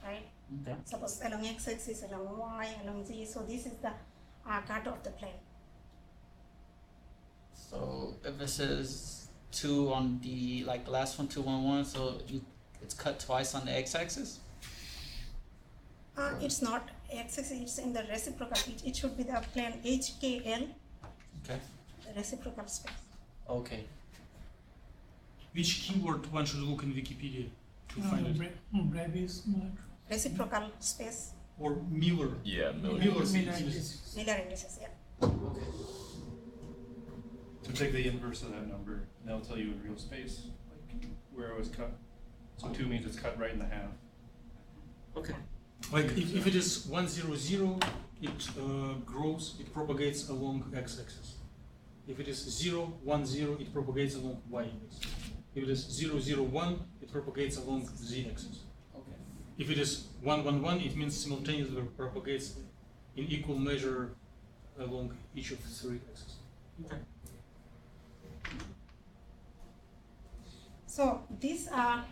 right? Okay. Suppose along x-axis, along y, along z. So this is the cut of the plane. So if it says 2 on the last one, 211, so it's cut twice on the x-axis? It's not x-axis, it's in the reciprocal. It should be the plane HKL, Okay. the reciprocal space. Okay. Which keyword one should look in Wikipedia to find it? Rabies, Reciprocal space, Or Miller? Yeah, Miller. Miller Miller indices, yeah. Okay. So take the inverse of that number, and that'll tell you a real space, like where it was cut. So 2 means it's cut right in the half. Okay. Like if it is 100, it grows, it propagates along x-axis. If it is 010, it propagates along y-axis. If it is 001, it propagates along z-axis. Okay. If it is 111, it means simultaneously propagates in equal measure along each of the 3 axes. Okay. So these are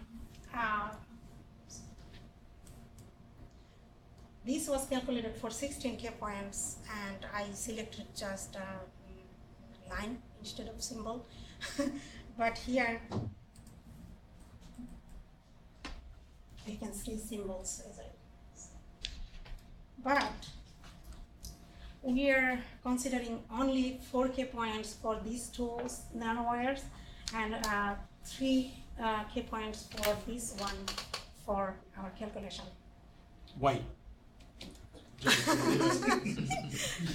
this was calculated for 16 K points, and I selected just a line instead of symbol. But here you can see symbols as but we are considering only 4 K points for these two nanowires and 3 K points for this one for our calculation. Why?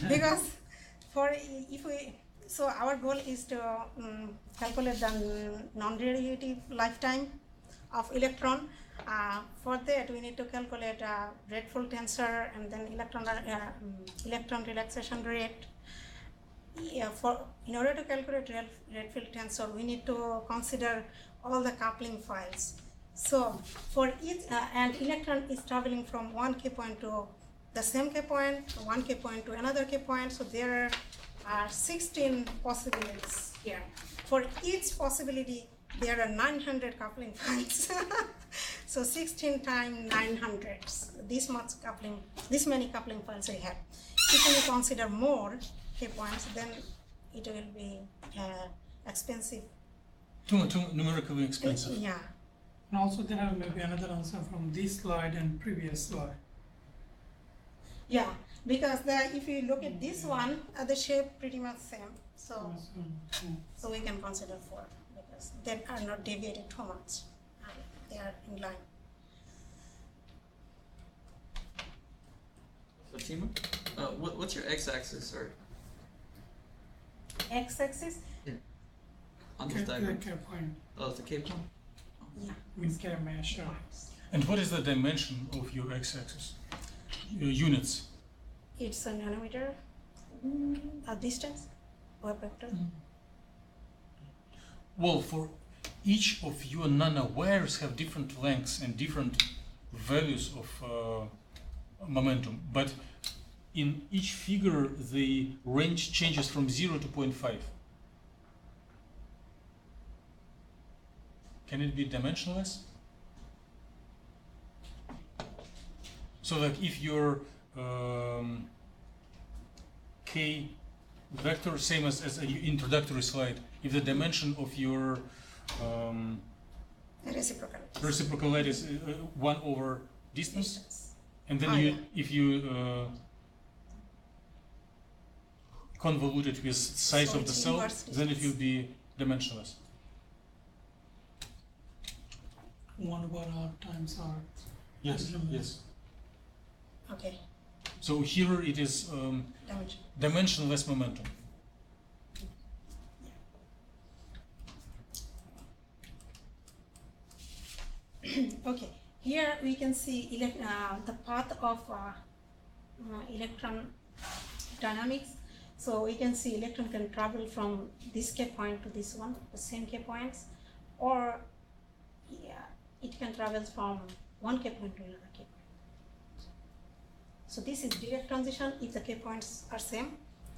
Because so our goal is to calculate the non-radiative lifetime of electron. For that we need to calculate rate field tensor and then electron relaxation rate. In order to calculate rate field tensor, we need to consider all the coupling files. So for each an electron is traveling from 1 K point to the same K point, 1 K point to another K point. So there are 16 possibilities here. For each possibility, there are 900 coupling files. So 16 times 900. This many coupling files we have. If we consider more K points, then it will be expensive. Too numerically expensive. Yeah. And also there are maybe another answer from this slide and previous slide. Yeah, because if you look at this one, the shape pretty much same. So we can consider 4 because they are not deviated too much. They are in line. Fatima? What's your x-axis or X-axis, on this diagram? Point. Oh, it's the K point? yeah. We can measure. And what is the dimension of your x-axis? Units. It's a nanometer, a distance, or vector. Well, for each of your nanowires have different lengths and different values of momentum, but in each figure the range changes from 0 to 0.5. Can it be dimensionless? So like if your k vector, same as an introductory slide, if the dimension of your reciprocal light is 1 over distance, and then if you convolute it with size of the cell, then it will be dimensionless. 1 over r times r. Yes, yes. Okay, So here it is dimensionless momentum. Okay, here we can see the path of electron dynamics. So we can see electron can travel from this K point to this one, the same K points, or it can travel from one K point to another K point. So this is direct transition if the K points are same.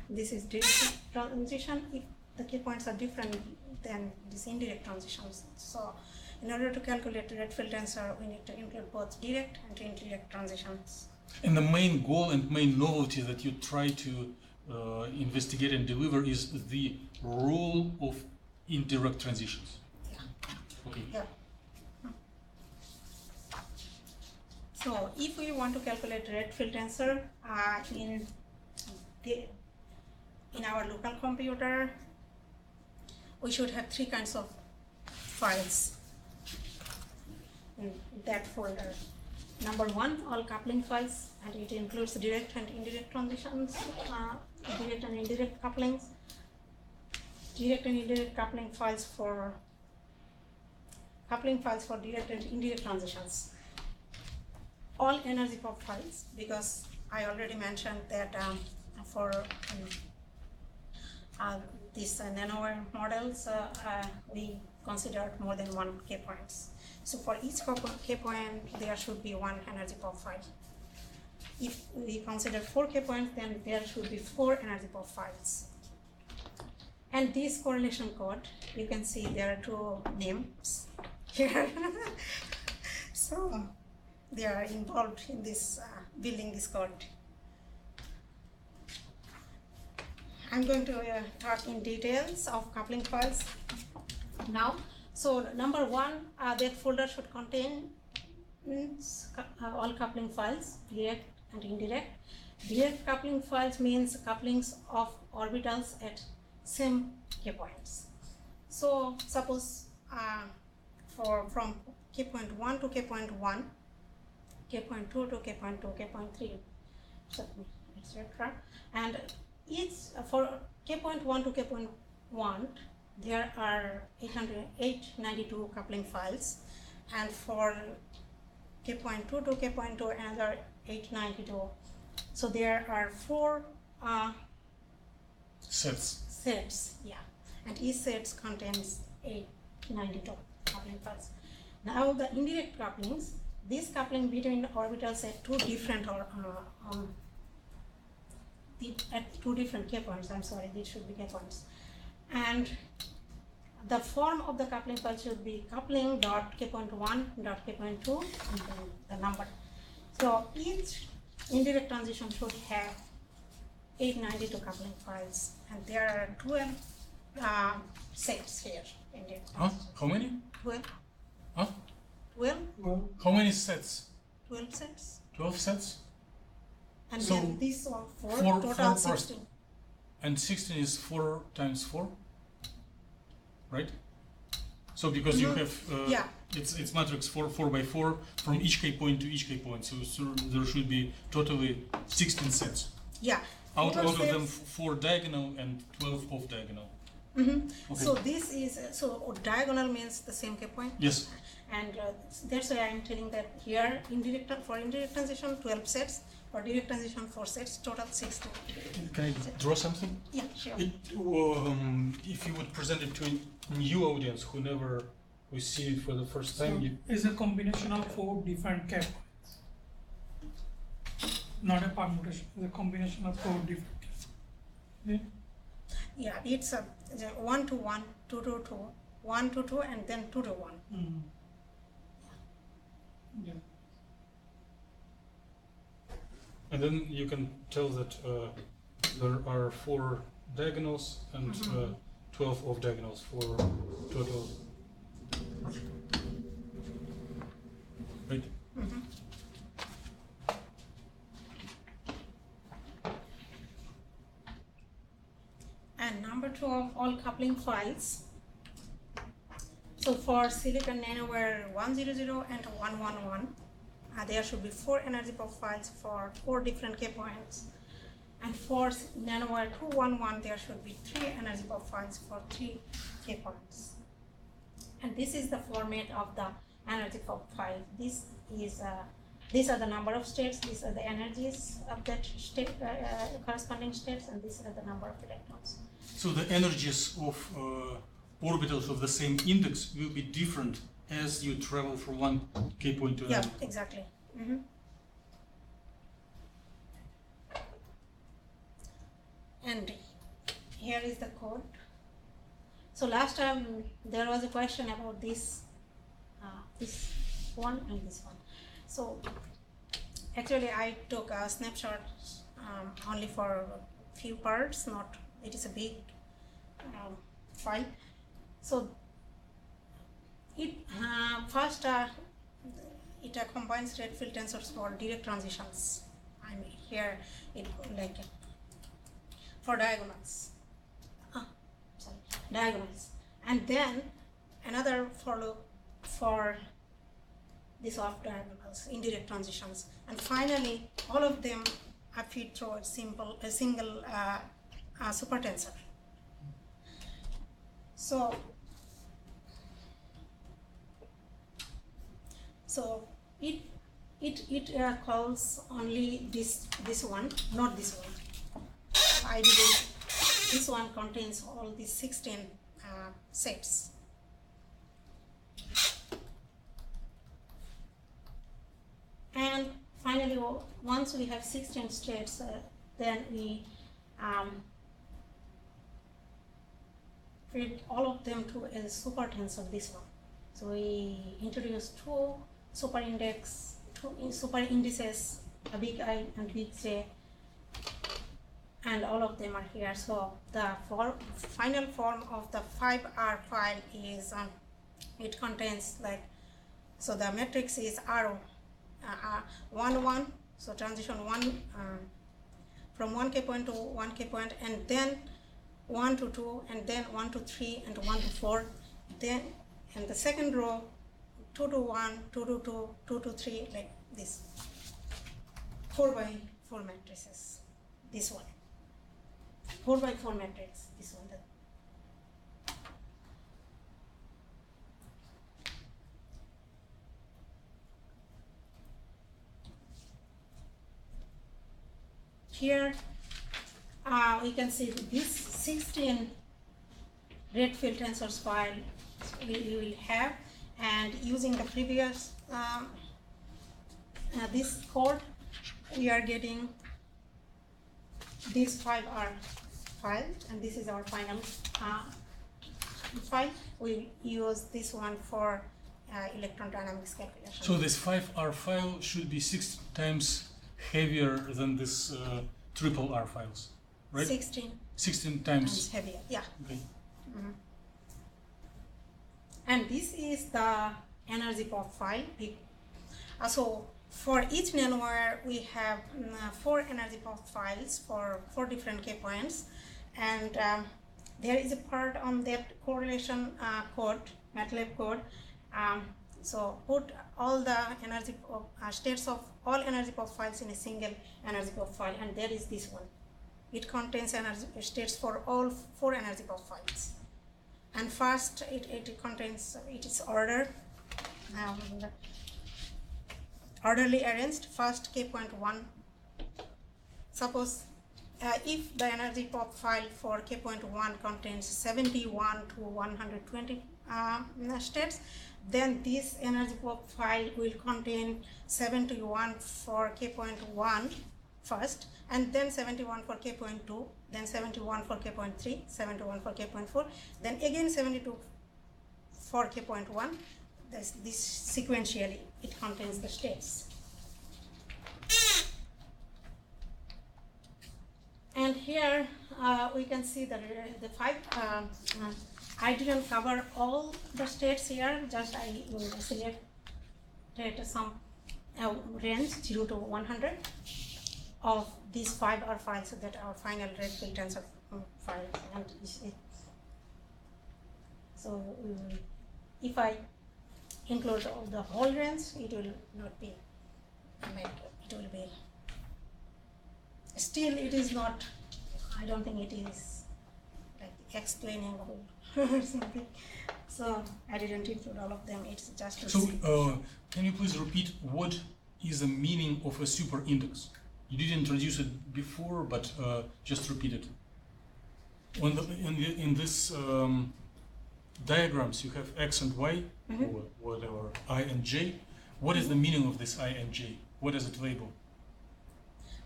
This is direct transition if the K points are different than this indirect transitions. So in order to calculate the red field tensor, we need to include both direct and indirect transitions. And the main goal and main novelty that you try to investigate and deliver is the role of indirect transitions. Yeah. Okay. Yeah. So if we want to calculate red field tensor in our local computer, we should have 3 kinds of files in that folder. Number 1, all coupling files, and it includes direct and indirect transitions, direct and indirect couplings, direct and indirect coupling files for direct and indirect transitions. All energy pop files, because I already mentioned that for these nanowire models, we considered more than 1 K points. So for each K point, there should be 1 energy pop file. If we consider 4 K points, then there should be 4 energy pop files. And this correlation code, you can see there are 2 names here. So they are involved in this building this code. I'm going to talk in details of coupling files now. So number 1, that folder should contain all coupling files, direct and indirect. Direct coupling files means couplings of orbitals at same K points. So suppose from K point 1 to K point 1, K point 2 to K point 2, K point 3, etc. And each for K point 1 to K point 1, there are 892 coupling files, and for K point 2 to K point 2, another 892. So there are 4 sets, yeah, and each set contains 892 coupling files. Now the indirect couplings, this coupling between orbitals at 2 different at 2 different K points. I'm sorry, these should be K points. And the form of the coupling file should be coupling dot K point 1 dot K point 2 and then the number. So each indirect transition should have 892 coupling files, and there are 12 sets here. Huh? How many? 12. Huh? 12. How many sets? 12 sets. 12 sets? And So then these are 4, four total 16. And 16 is 4 times 4, right? So because you have Yeah. It's matrix 4 by 4 from each K point to each K point. So there should be totally 16 sets. Yeah. Out Four of them, sets. 4 diagonal and 12 off diagonal. Mm-hmm. Okay. So this is diagonal means the same K point. Yes. And that's why I'm telling that here for indirect transition 12 sets, for direct transition 4 sets, total 16. Can I draw something? Yeah, sure. If you would present it to a new audience who never will see it for the first time, It's a combination of 4 different K points. Not a permutation, it's a combination of 4 different K points. Okay? Yeah, it's a 1 to 1, 2 to 2, 1 to 2, and then 2 to 1. Mm. Yeah. and then you can tell that there are 4 diagonals and 12 off diagonals for total. Right. Mm-hmm. And number 12, all coupling files. So for silicon nanowire 100 and 111, there should be 4 energy profiles for 4 different K points. And for nanowire 211, there should be 3 energy profiles for 3 K points. And this is the format of the energy profile. This is these are the number of states, these are the energies of that state, corresponding states, and these are the number of electrons. So the energies of orbitals of the same index will be different as you travel from one K point to another. Yeah, exactly. Mm-hmm. And here is the code. So last time there was a question about this, this one and this one. So actually I took a snapshot only for a few parts, not, it is a big file. So it first it combines rate field tensors for direct transitions. I mean here it like for diagonals. Diagonals, and then another for loop for this off diagonals, indirect transitions, and finally all of them are fed through a single super tensor. So it calls only this one, not this one. I didn't. This one contains all these 16 sets. And finally, once we have 16 states, then we feed all of them to a super tensor, this one. So we introduce 2 super indices, a big I and big J, and all of them are here. So the final form of the 5R file is, it contains like, so the matrix is R 1 1, so transition 1 from 1 K point to 1 K point, and then 1 to 2, and then 1 to 3, and 1 to 4, then and the second row 2 to 1, 2 to 2, 2 to 3, like this. 4 by 4 matrices, this one. 4 by 4 matrix, this one. Here we can see this 16 rate field tensors file we will have, and using the previous this code, we are getting this 5R file, and this is our final file. We use this one for electron dynamics calculation. So this 5R file should be 6 times heavier than this triple R files, right? 16 times heavier, yeah. Okay. Mm-hmm. And this is the energy profile. So for each nanowire, we have 4 energy profiles for 4 different K points, and there is a part on that correlation code, MATLAB code, So put all the energy states of all energy pop files in a single energy pop file, and there is this one. It contains energy states for all 4 energy pop files. And first, it contains, it is orderly arranged. First K.1. Suppose if the energy pop file for K.1 contains 71 to 120 states, then this energy pop file will contain 71 for K.1 first, and then 71 for K.2, then 71 for K.3, 71 for K.4, then again 72 for K.1. This sequentially it contains the states. And here we can see the 5. I didn't cover all the states here, just I selected some range 0 to 100 of these 5 are files that are final red filters of files. And so if I include the whole range, it will not be made. It will be still. It is not. I don't think it is like explainable or something. So I didn't include all of them. It's just. Can you please repeat what is the meaning of a super index? You didn't introduce it before, but just repeat it. In this diagrams, you have X and Y, or whatever, I and J. What is the meaning of this I and J? What does it label?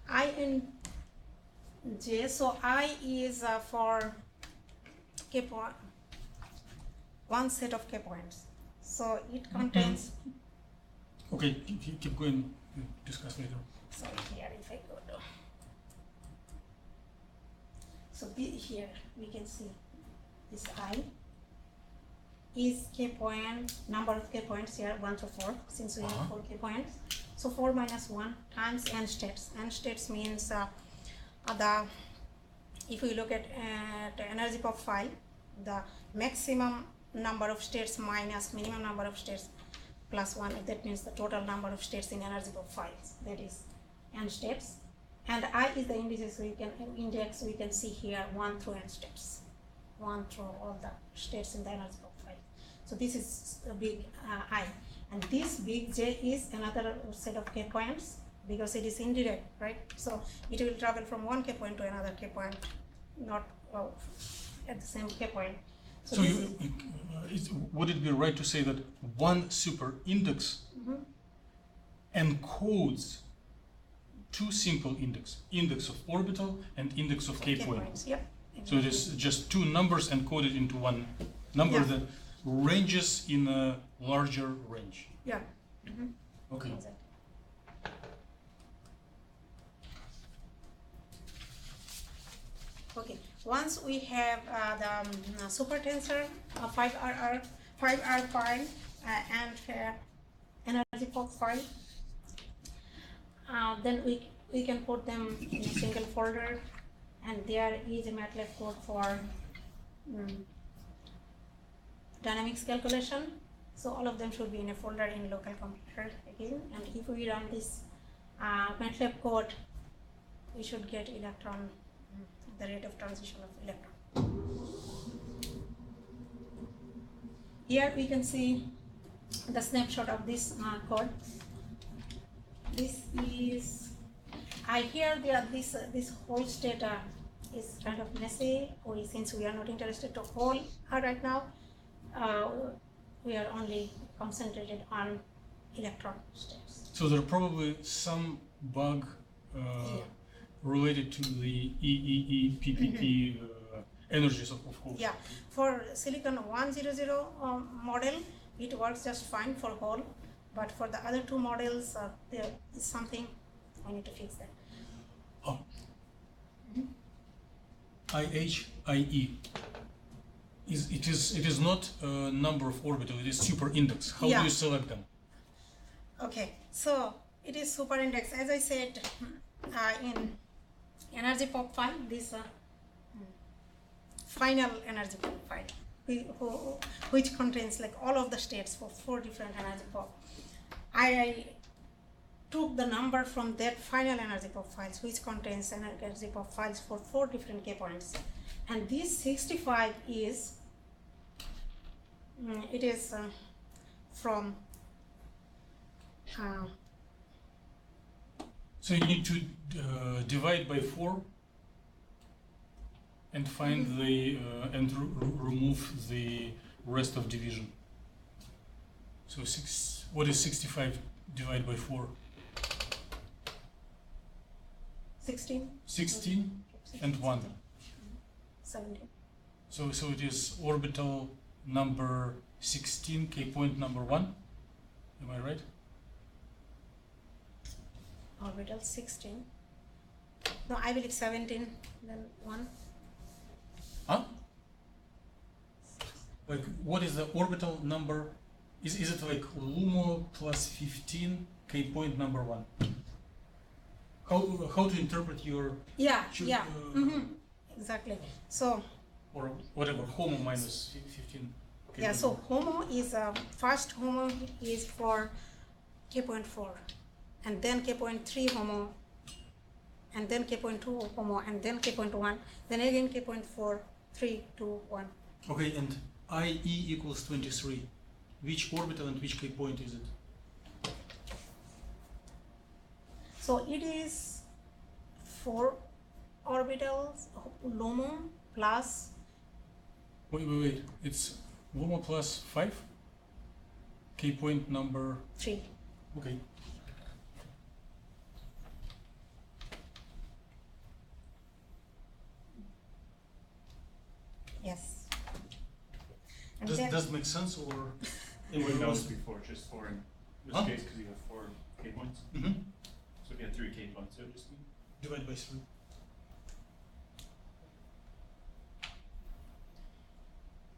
I and J. So I is for K point, one set of K points. So it contains. Okay, keep going. Discuss later. So here, if I go to, so here we can see this I is K point, number of K points here 1 to 4, since we have 4 K points. So 4 minus 1 times n states. N states means if we look at the energy pop file, the maximum number of states minus minimum number of states plus 1, that means the total number of states in energy pop files, that is n steps. And I is the index, we can see here 1 through n steps, 1 through all the states in the energy pop file. So this is a big I, and this big J is another set of K points because it is indirect, right? So it will travel from one K point to another K point, not at the same K point. So would it be right to say that one super index encodes 2 simple index of orbital and index of K point? Points, yep. So it is just 2 numbers encoded into one number that ranges in a larger range. Yeah. Okay. Exactly. Okay. Once we have the supertensor 5R file and energy pop file, then we can put them in a single folder, and there is a MATLAB code for dynamics calculation. So all of them should be in a folder in local computer again. And if we run this MATLAB code, we should get electron, the rate of transition of electron. Here we can see the snapshot of this code. This is, this whole state is kind of messy. Since we are not interested to whole right now, we are only concentrated on electron states. So there are probably some bug related to the EEE-PPP energies of holes. Yeah, for silicon 100 model, it works just fine for hole, but for the other 2 models, there is something I need to fix that. Oh. IHIE. It is not a number of orbital, it is super index. How do you select them? Okay, so it is super index. As I said, in energy pop file, this final energy pop file. which contains like all of the states for 4 different energy pop. I took the number from that final energy profiles, which contains energy profiles for 4 different K points, and this 65 is it is from So you need to divide by 4 and find the and remove the rest of division. So what is 65 divided by 4? 16. 16 and 1. 17. So it is orbital number 16, K point number 1. Am I right? Orbital 16. No, I believe 17, then 1. Huh? Like, what is the orbital number? Is it like Lumo plus 15, K point number 1? How to interpret your Yeah, yeah. Exactly. So, or whatever, Homo minus 15. K yeah, point so Homo is first Homo is for K.4, and then K.3 Homo, and then K.2 Homo, and then K.1, then again K.4, 3, 2, 1. Okay, and IE equals 23. Which orbital and which K point is it? So it is 4 orbitals, Lumo plus Wait. It's Lumo plus 5? K point number 3. okay. Yes. And Does then, it make sense or It would know before, just 4 in this Huh? case, because you have 4 K points. mm-hmm. So if you had 3 K points, it would just be. Divide by 3?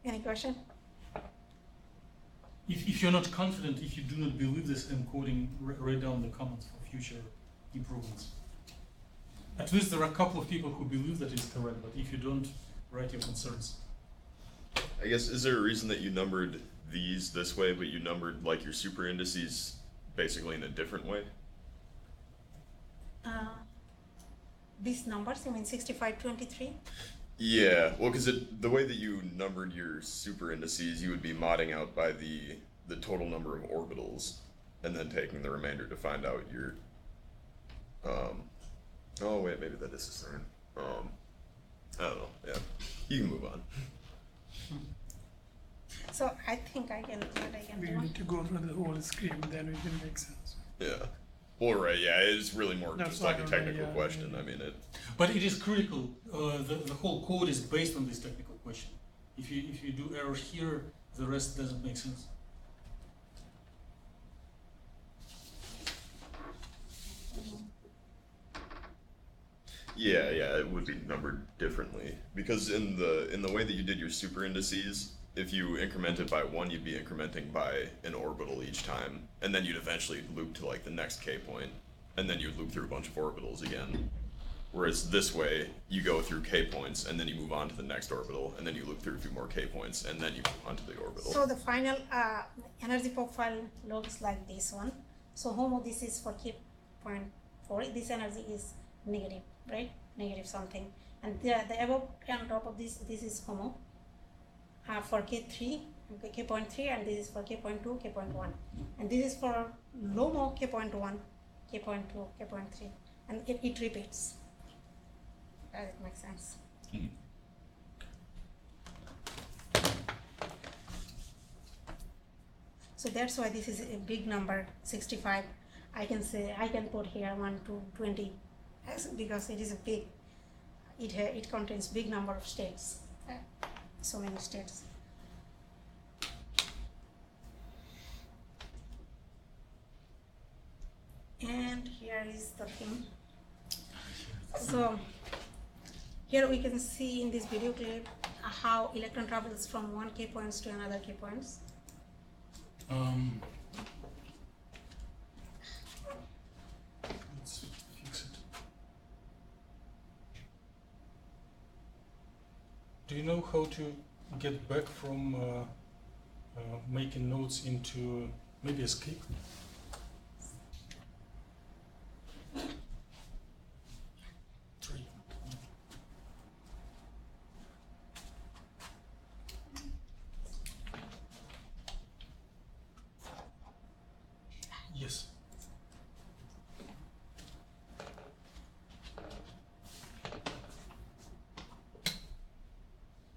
any question? If you're not confident, if you do not believe this encoding, write down the comments for future improvements. At least there are a couple of people who believe that it's correct, but if you don't, write your concerns. I guess, is there a reason that you numbered these this way, but you numbered like your super indices basically in a different way? These numbers, you mean 65, 23? Yeah, well, because the way that you numbered your super indices, you would be modding out by the total number of orbitals, and then taking the remainder to find out your. Oh wait, maybe that is the same. I don't know. Yeah, you can move on. So I think I can, what I can We do. need to go through the whole screen, then we can make sense. Yeah. Well, right. Yeah, it's really more That's just like a why I technical really, question. I mean, it. But it is critical. The whole code is based on this technical question. If you do error here, the rest doesn't make sense. Yeah, it would be numbered differently because in the way that you did your super indices, if you increment it by 1, you'd be incrementing by an orbital each time, and then you'd eventually loop to like the next K point, and then you'd loop through a bunch of orbitals again. Whereas this way, you go through K points, and then you move on to the next orbital, and then you loop through a few more K points, and then you move on to the orbital. So the final energy profile looks like this one. So Homo, this is for K.4, this energy is negative, right? Negative something. And the above and top of this is Homo for K3, K.3, and this is for K.2, K.1. And this is for Lumo K.1, K.2, K.3. And it repeats. Does it make sense? So that's why this is a big number, 65. I can put here 1 to 20 because it is a big, it contains big number of states, so many states. And here is the thing. So here we can see in this video clip how electron travels from one K points to another K points. Let's fix it. Do you know how to get back from making notes into maybe escape. Three. Yes.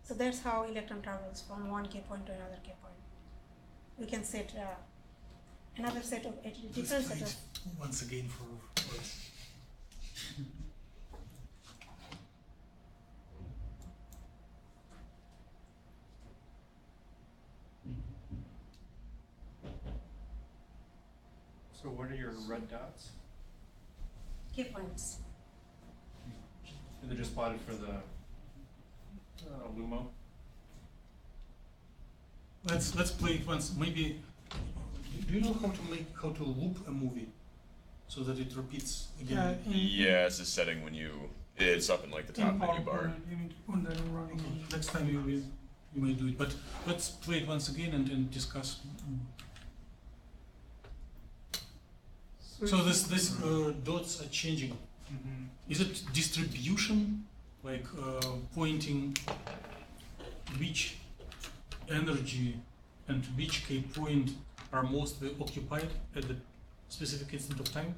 So that's how electron travels from one K point to another K point. We can set another set of different set of. Once again for us. So what are your red dots? Key points. And they're just plotted for the Lumo. Let's play it once. Maybe do you know how to loop a movie so that it repeats again? Yeah, it's a setting when it's up in like the top menu bar. You need to put that in running. Okay, next time you may do it, but let's play it once again and discuss. So this dots are changing. Mm-hmm. Is it distribution, like pointing which energy and which K point are mostly occupied at the specific instant of time?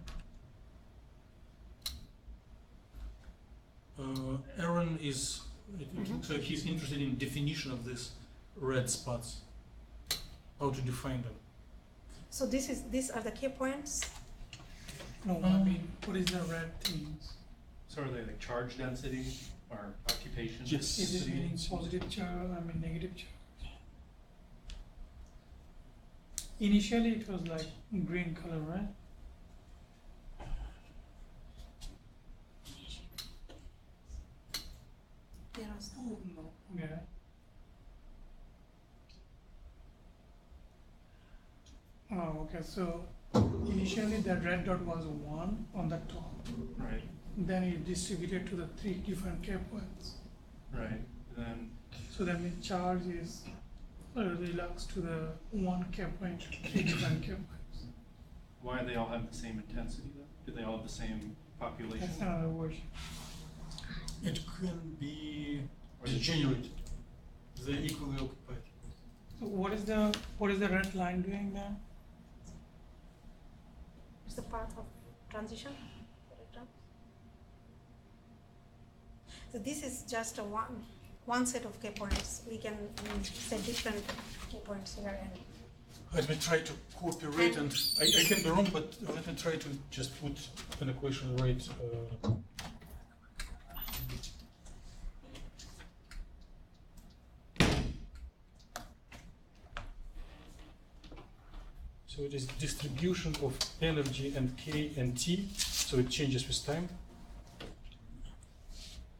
Aaron is, it looks like he's interested in definition of these red spots, how to define them. So these are the key points. No, I mean, what is the red things? So are they like charge density or occupation? Yes. Is it density? meaning positive charge? I mean, negative charge. Initially, it was like green color, right? There are some. Oh, no. Yeah. Oh, okay. So initially, the red dot was 1 on the top. Right, Then it distributed to the 3 different K points. right. And then So that means charge is relaxed to the 1 K point, 3 different K points. why do they all have the same intensity though? Do they all have the same population? That's another version. It can be Or is it- degenerated. They're equally occupied. So what is the red line doing there? It's the path of transition. So this is just a one set of K points. We can set different K points here and Let me try to cooperate, and I can be wrong, but let me try to just put an equation right. So it is distribution of energy and K and T, so it changes with time.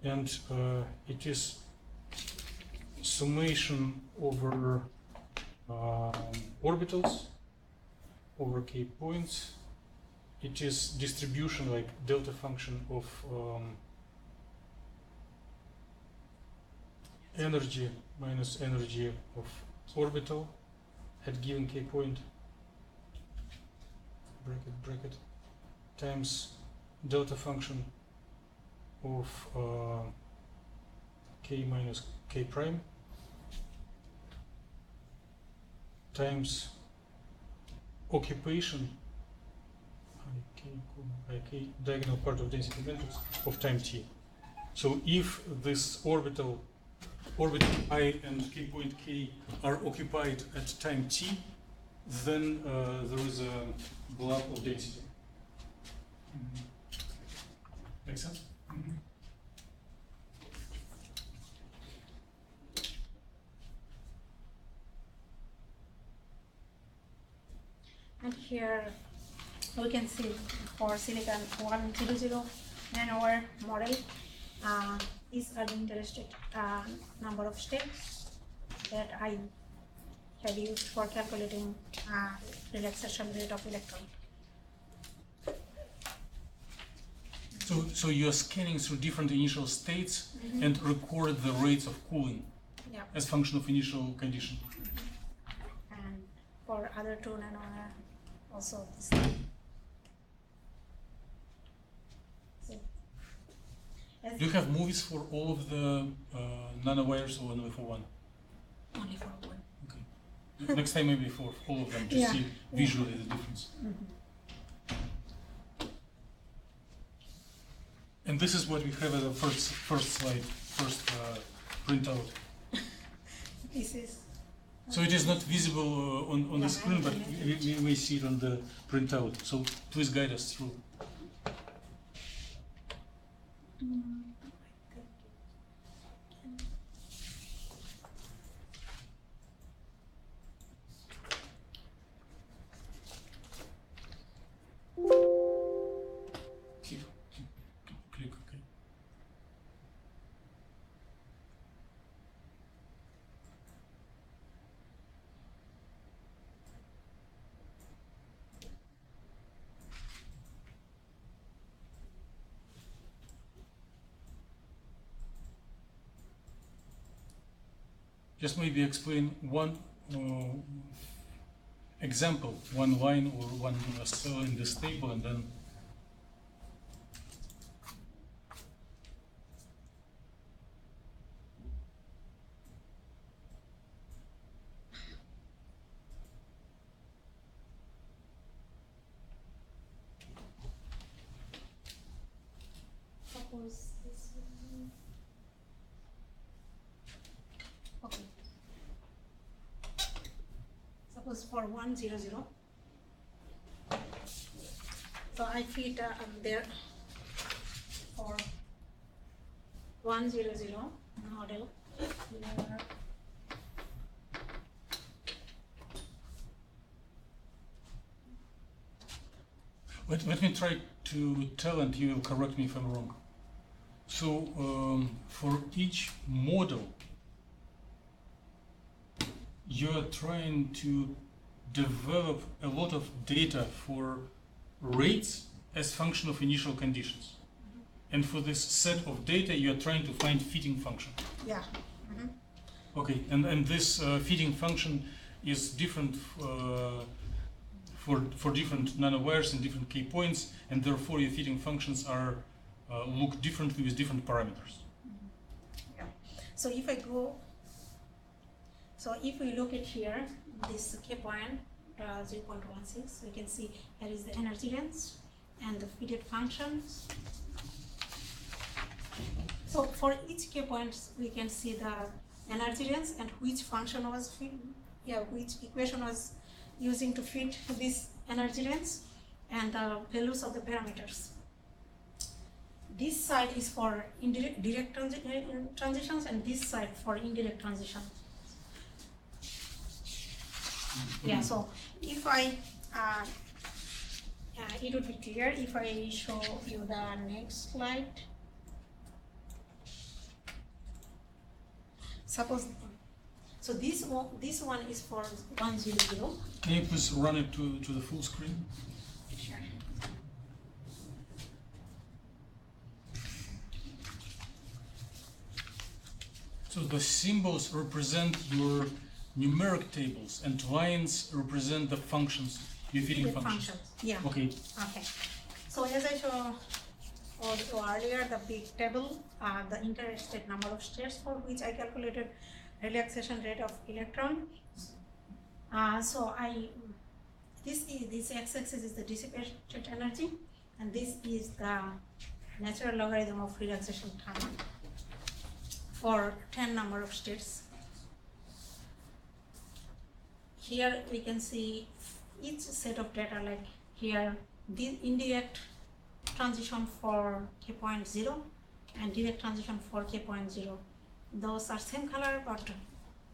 And it is summation over orbitals over K points. It is distribution like delta function of energy minus energy of orbital at given K point, bracket, times delta function of K minus K prime times occupation IK diagonal part of density matrix of time t. So if this orbital I and K point K are occupied at time t, then there is a blob of density. Make sense? And here we can see for silicon 100 nanowire model, these are the interested number of steps that I have used for calculating relaxation rate of electron. So you're scanning through different initial states and record the rates of cooling. Yeah. as function of initial condition. And for other two nanowire, also this. So, as Do you have movies for all of the nanowires or only for one? only for one. Okay. Next time maybe for all of them to Yeah. see visually the difference. And this is what we have as a first slide, first printout. This is. So it is not visible on Yeah, the screen, but I we may see it on the printout. So please guide us through. Click OK. Just maybe explain one example, one line or one cell in this table, and then Suppose this one. Okay. Suppose for 100. So I feed there for 100 model. Here. let me try to tell, and you will correct me if I'm wrong. So for each model, you're trying to develop a lot of data for rates as function of initial conditions. And for this set of data, you're trying to find fitting function. Yeah. Okay, and this fitting function is different for different nanowires and different key points, and therefore your fitting functions are look differently with different parameters. Yeah. So if I go, so if we look at here, this K point 0.16, we can see here is the energy range and the fitted functions. So for each K points, we can see the energy range and which function was fit, which equation was using to fit this energy range and the values of the parameters. This side is for direct transitions and this side for indirect transition. Yeah, so if I, it would be clear if I show you the next slide. Suppose, so this one is for 100. Can you please run it to the full screen? Sure. So the symbols represent your numeric tables, and lines represent the functions, your fitting functions. Yeah. Okay. Okay. So as I showed earlier, the big table, the interstate number of states for which I calculated relaxation rate of electron. So this x-axis is the dissipated energy, and this is the natural logarithm of relaxation time for 10 number of states. Here we can see each set of data, like here the indirect transition for K point 0 and direct transition for K point 0. Those are same color but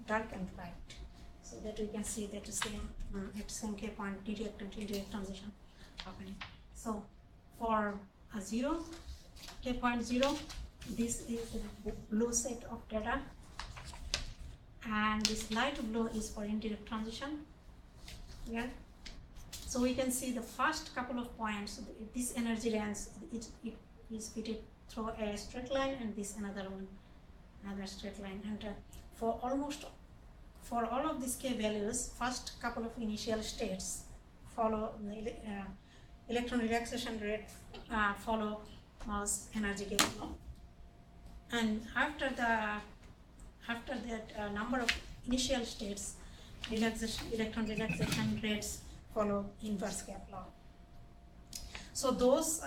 dark and light, so that we can see that the same at same K point direct and indirect transition happening. So for a 0, K point 0, this is the blue set of data, and this light blue is for indirect transition here. So we can see the first couple of points, this energy range, it is fitted through a straight line, and this another one, another straight line. And for all of these K values, first couple of initial states follow the electron relaxation rate follow energy gap law, and after that number of initial states, electron relaxation rates follow inverse gap law. So those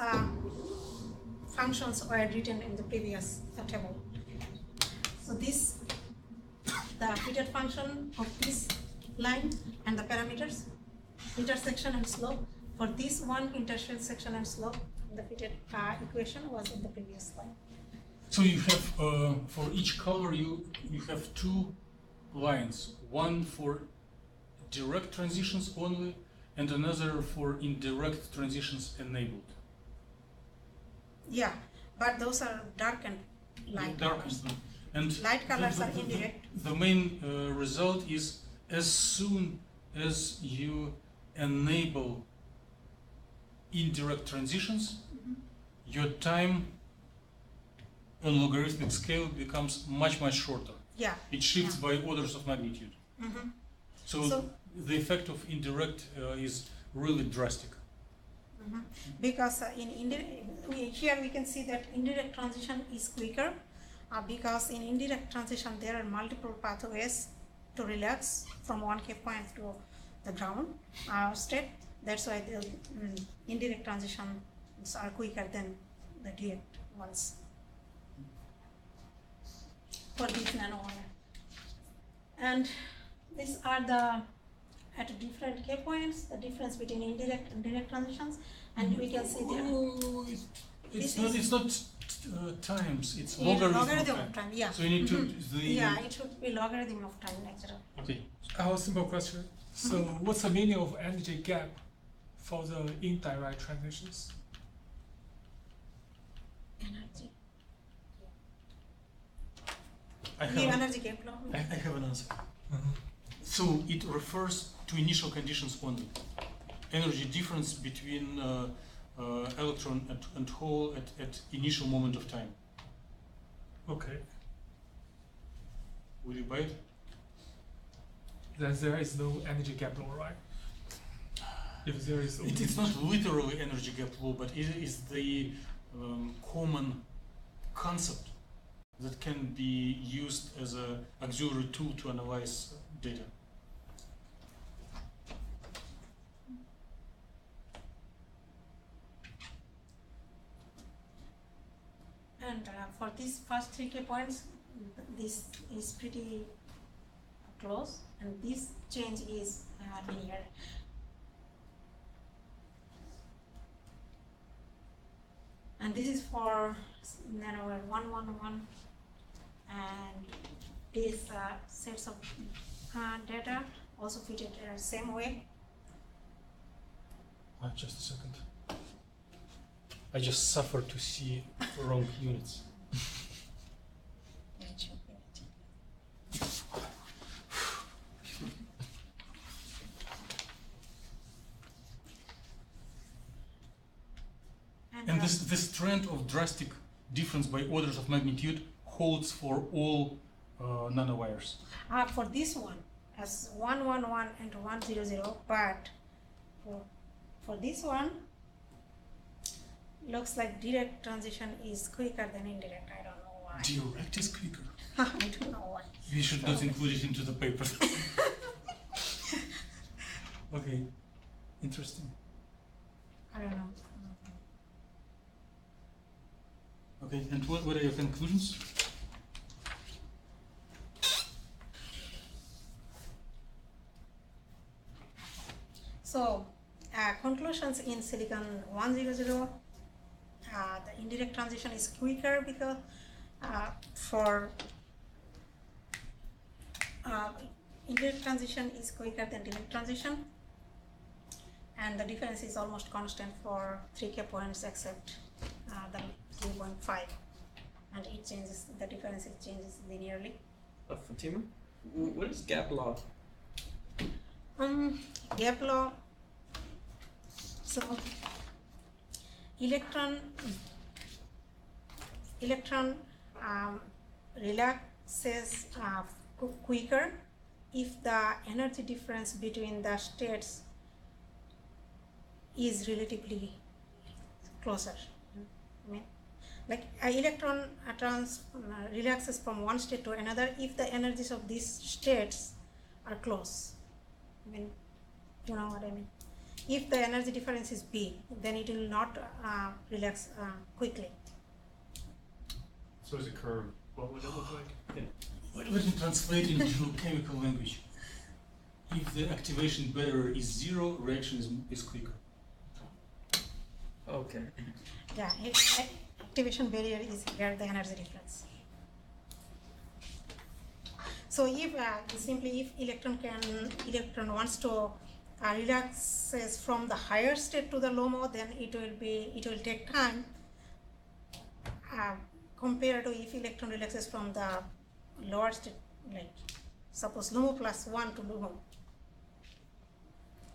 functions were written in the previous table. So this, the fitted function of this line and the parameters, intersection and slope. For this one, intersection and slope, the fitted equation was in the previous slide. So you have for each color you have two lines, one for direct transitions only, and another for indirect transitions enabled. Yeah, but those are darkened light colors. And Light colors are indirect. The main result is as soon as you enable indirect transitions, your time on logarithmic scale becomes much shorter. Yeah. It shifts by orders of magnitude. Mm-hmm. So the effect of indirect is really drastic. Mm-hmm. Because here we can see that indirect transition is quicker because in indirect transition there are multiple pathways to relax from one K point to the ground state. That's why the indirect transitions are quicker than the direct ones for this nanowire. And these are the at different K points, the difference between indirect and direct transitions, and we can see there. Oh, it's not times, it's Logarithm logarithm of time, yeah. So you need to Yeah, it should be logarithm of time natural. Okay. I have a simple question. So what's the meaning of energy gap for the indirect transitions? Energy. I Give have, energy gap law. I have an answer. So it refers to initial conditions only. Energy difference between electron and hole at initial moment of time. Okay. Will you buy it? Then there is no energy gap law, right? If there is It's not literally energy gap law, but it is the common concept that can be used as an auxiliary tool to analyze data. And for these first 3 K points, this is pretty close, and this change is linear. And this is for nanowire 111, and these sets of data also fitted same way. Just a second. I just suffer to see wrong units. And this trend of drastic difference by orders of magnitude holds for all nanowires. For this one, as 111 and 100, but for this one, looks like direct transition is quicker than indirect. I don't know why. Direct is quicker. I don't know why. We should not include it into the paper. Okay, interesting. I don't know. Okay, and what are your conclusions? So, conclusions in silicon 100, the indirect transition is quicker because indirect transition is quicker than direct transition, and the difference is almost constant for 3 K points except the 0.5, and it changes, the difference changes linearly. Fatima, what is gap law? Gap law, so electron relaxes quicker if the energy difference between the states is relatively closer. I mean, like an electron relaxes from one state to another if the energies of these states are close. I mean, you know what I mean? If the energy difference is big, then it will not relax quickly. So as a curve, what would it look like? Let me translate into chemical language. If the activation barrier is 0, reaction is quicker. Okay. Yeah, activation barrier is here the energy difference. So if simply if electron wants to relaxes from the higher state to the LOMO, then it will take time compared to if electron relaxes from the lower state, like suppose LOMO plus 1 to LOMO.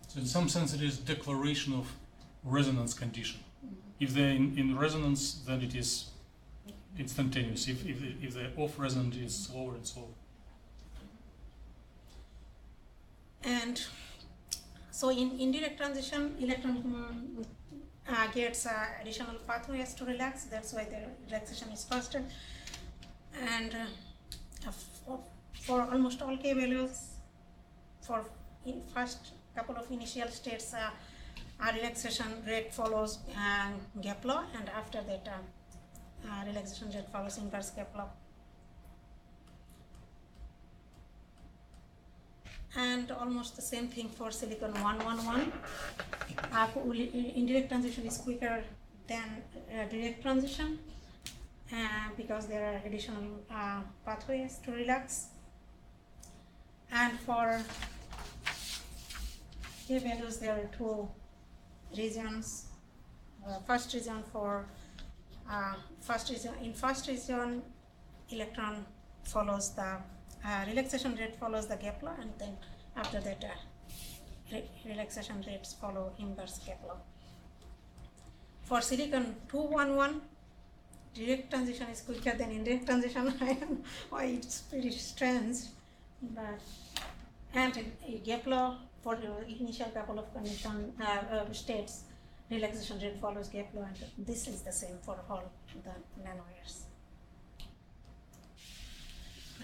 So in some sense it is declaration of resonance condition. If they're in resonance, then it is instantaneous. If the off resonant is slower and slower. And so in indirect transition, electron gets additional pathways to relax. That's why the relaxation is faster. And for almost all K values, for in first couple of initial states, relaxation rate follows gap law, and after that relaxation rate follows inverse gap law. And almost the same thing for silicon 111. Indirect transition is quicker than direct transition because there are additional pathways to relax. And for K values, there are two regions. First region in first region, electron follows the relaxation rate follows the gap law, and then after that relaxation rates follow inverse gap law. For silicon 211, direct transition is quicker than indirect transition. I don't know why it's pretty strange, but and gap law for the initial couple of condition states, relaxation rate follows gap law, and this is the same for all the nanowires.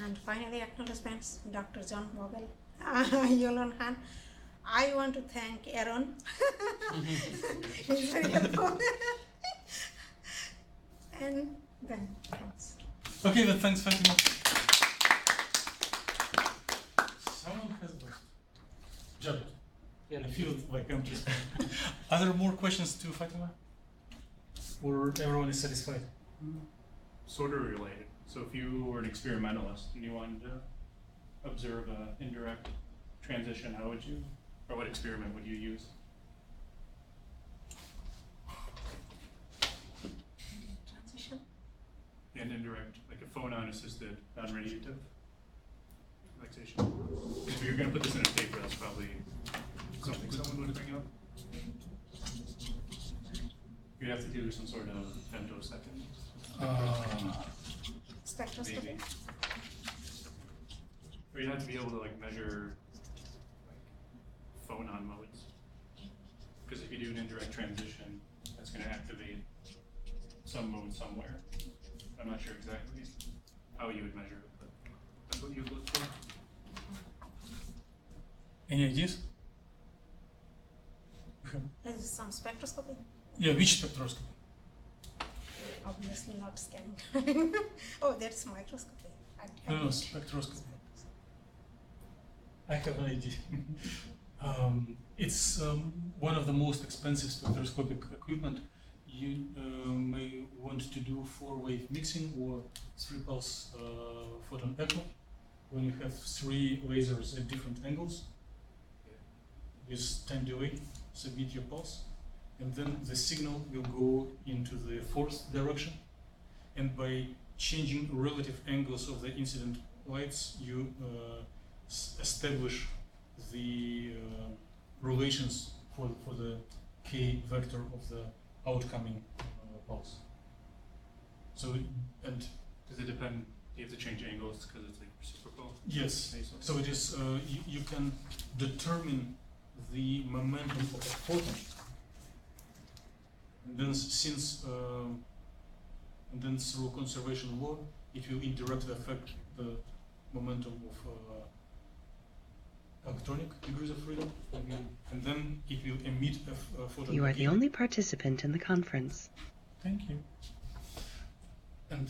And finally, acknowledgements, Dr. John Vogel, Yolon Khan. I want to thank Aaron. He's very helpful. And then, thanks. Okay, then thanks, Fatima. Someone has a job. Yeah. I feel like I'm just. Are there more questions to Fatima? Or everyone is satisfied? Sort of related. So if you were an experimentalist and you wanted to observe an indirect transition, how would you, or what experiment would you use? Transition. An indirect, like a phonon-assisted, non-radiative relaxation. If you're going to put this in a paper, that's probably something someone would bring up. You'd have to do some sort of femtosecond. Spectroscopy. Maybe. Or you'd have to be able to like measure like phonon modes. Because if you do an indirect transition, that's going to activate some mode somewhere. I'm not sure exactly how you would measure it, but that's what you would look for. Any ideas? There's some spectroscopy. Yeah, which spectroscopy? Obviously not scanning. Oh, that's microscopy. No, spectroscopy. I have an idea. It's one of the most expensive spectroscopic equipment. You may want to do 4-wave mixing or 3-pulse photon echo when you have 3 lasers at different angles. With time delay, submit your pulse, and then the signal will go into the 4th direction. And by changing relative angles of the incident lights, you establish the relations for the k vector of the outcoming pulse. So, and Does it depend? You have to change angles because it's like reciprocal. Yes. So it is. You can determine the momentum of a photon. And then and then through conservation law, it will indirectly affect the momentum of electronic degrees of freedom, and then it will emit a photon. You are the again. only participant in the conference. Thank you. And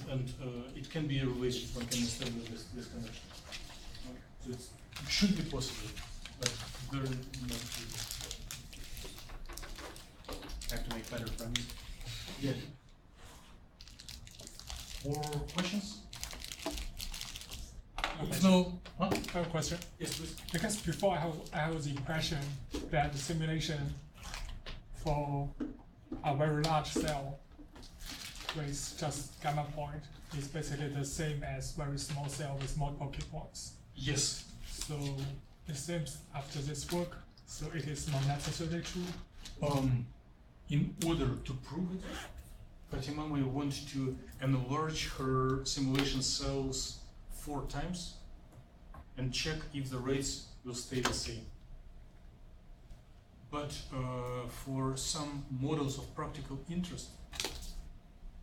it can be a relation, one can establish this connection. So it should be possible, but very not easy. Have to make better friends. Yeah. More questions? If no, huh? I have a question. Yes, please. Because before I have the impression that the simulation for a very large cell with just gamma point is basically the same as very small cell with multiple key points. Yes. So it seems after this work, so it is not necessarily true. In order to prove it, Fatima may want to enlarge her simulation cells 4 times and check if the rates will stay the same. But for some models of practical interest,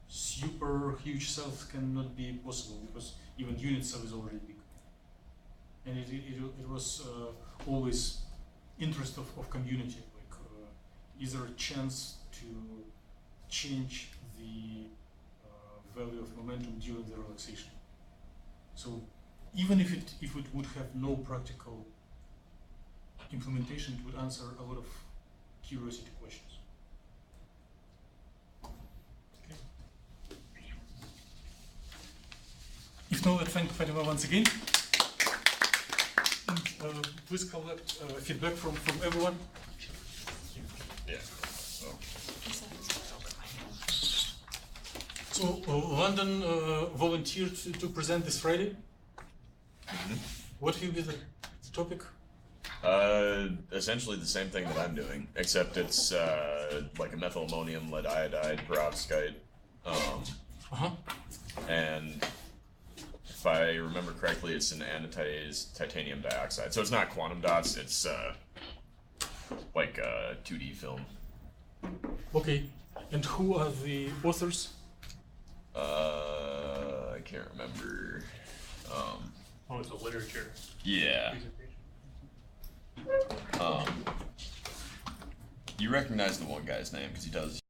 super huge cells cannot be possible because even unit cell is already big. And it was always interest of community. Like, is there a chance to change the value of momentum during the relaxation? So even if it would have no practical implementation, it would answer a lot of curiosity questions. Okay. If not, thank Fatima once again. And please collect feedback from everyone. Yeah. So London volunteered to present this Friday. What will be the topic? Essentially the same thing that I'm doing, except it's like a methyl ammonium lead iodide perovskite. And if I remember correctly, it's an anodized titanium dioxide. So it's not quantum dots, it's like a 2D film. Okay, and who are the authors? I can't remember. Oh, it's a literature Yeah. presentation. You recognize the one guy's name because he does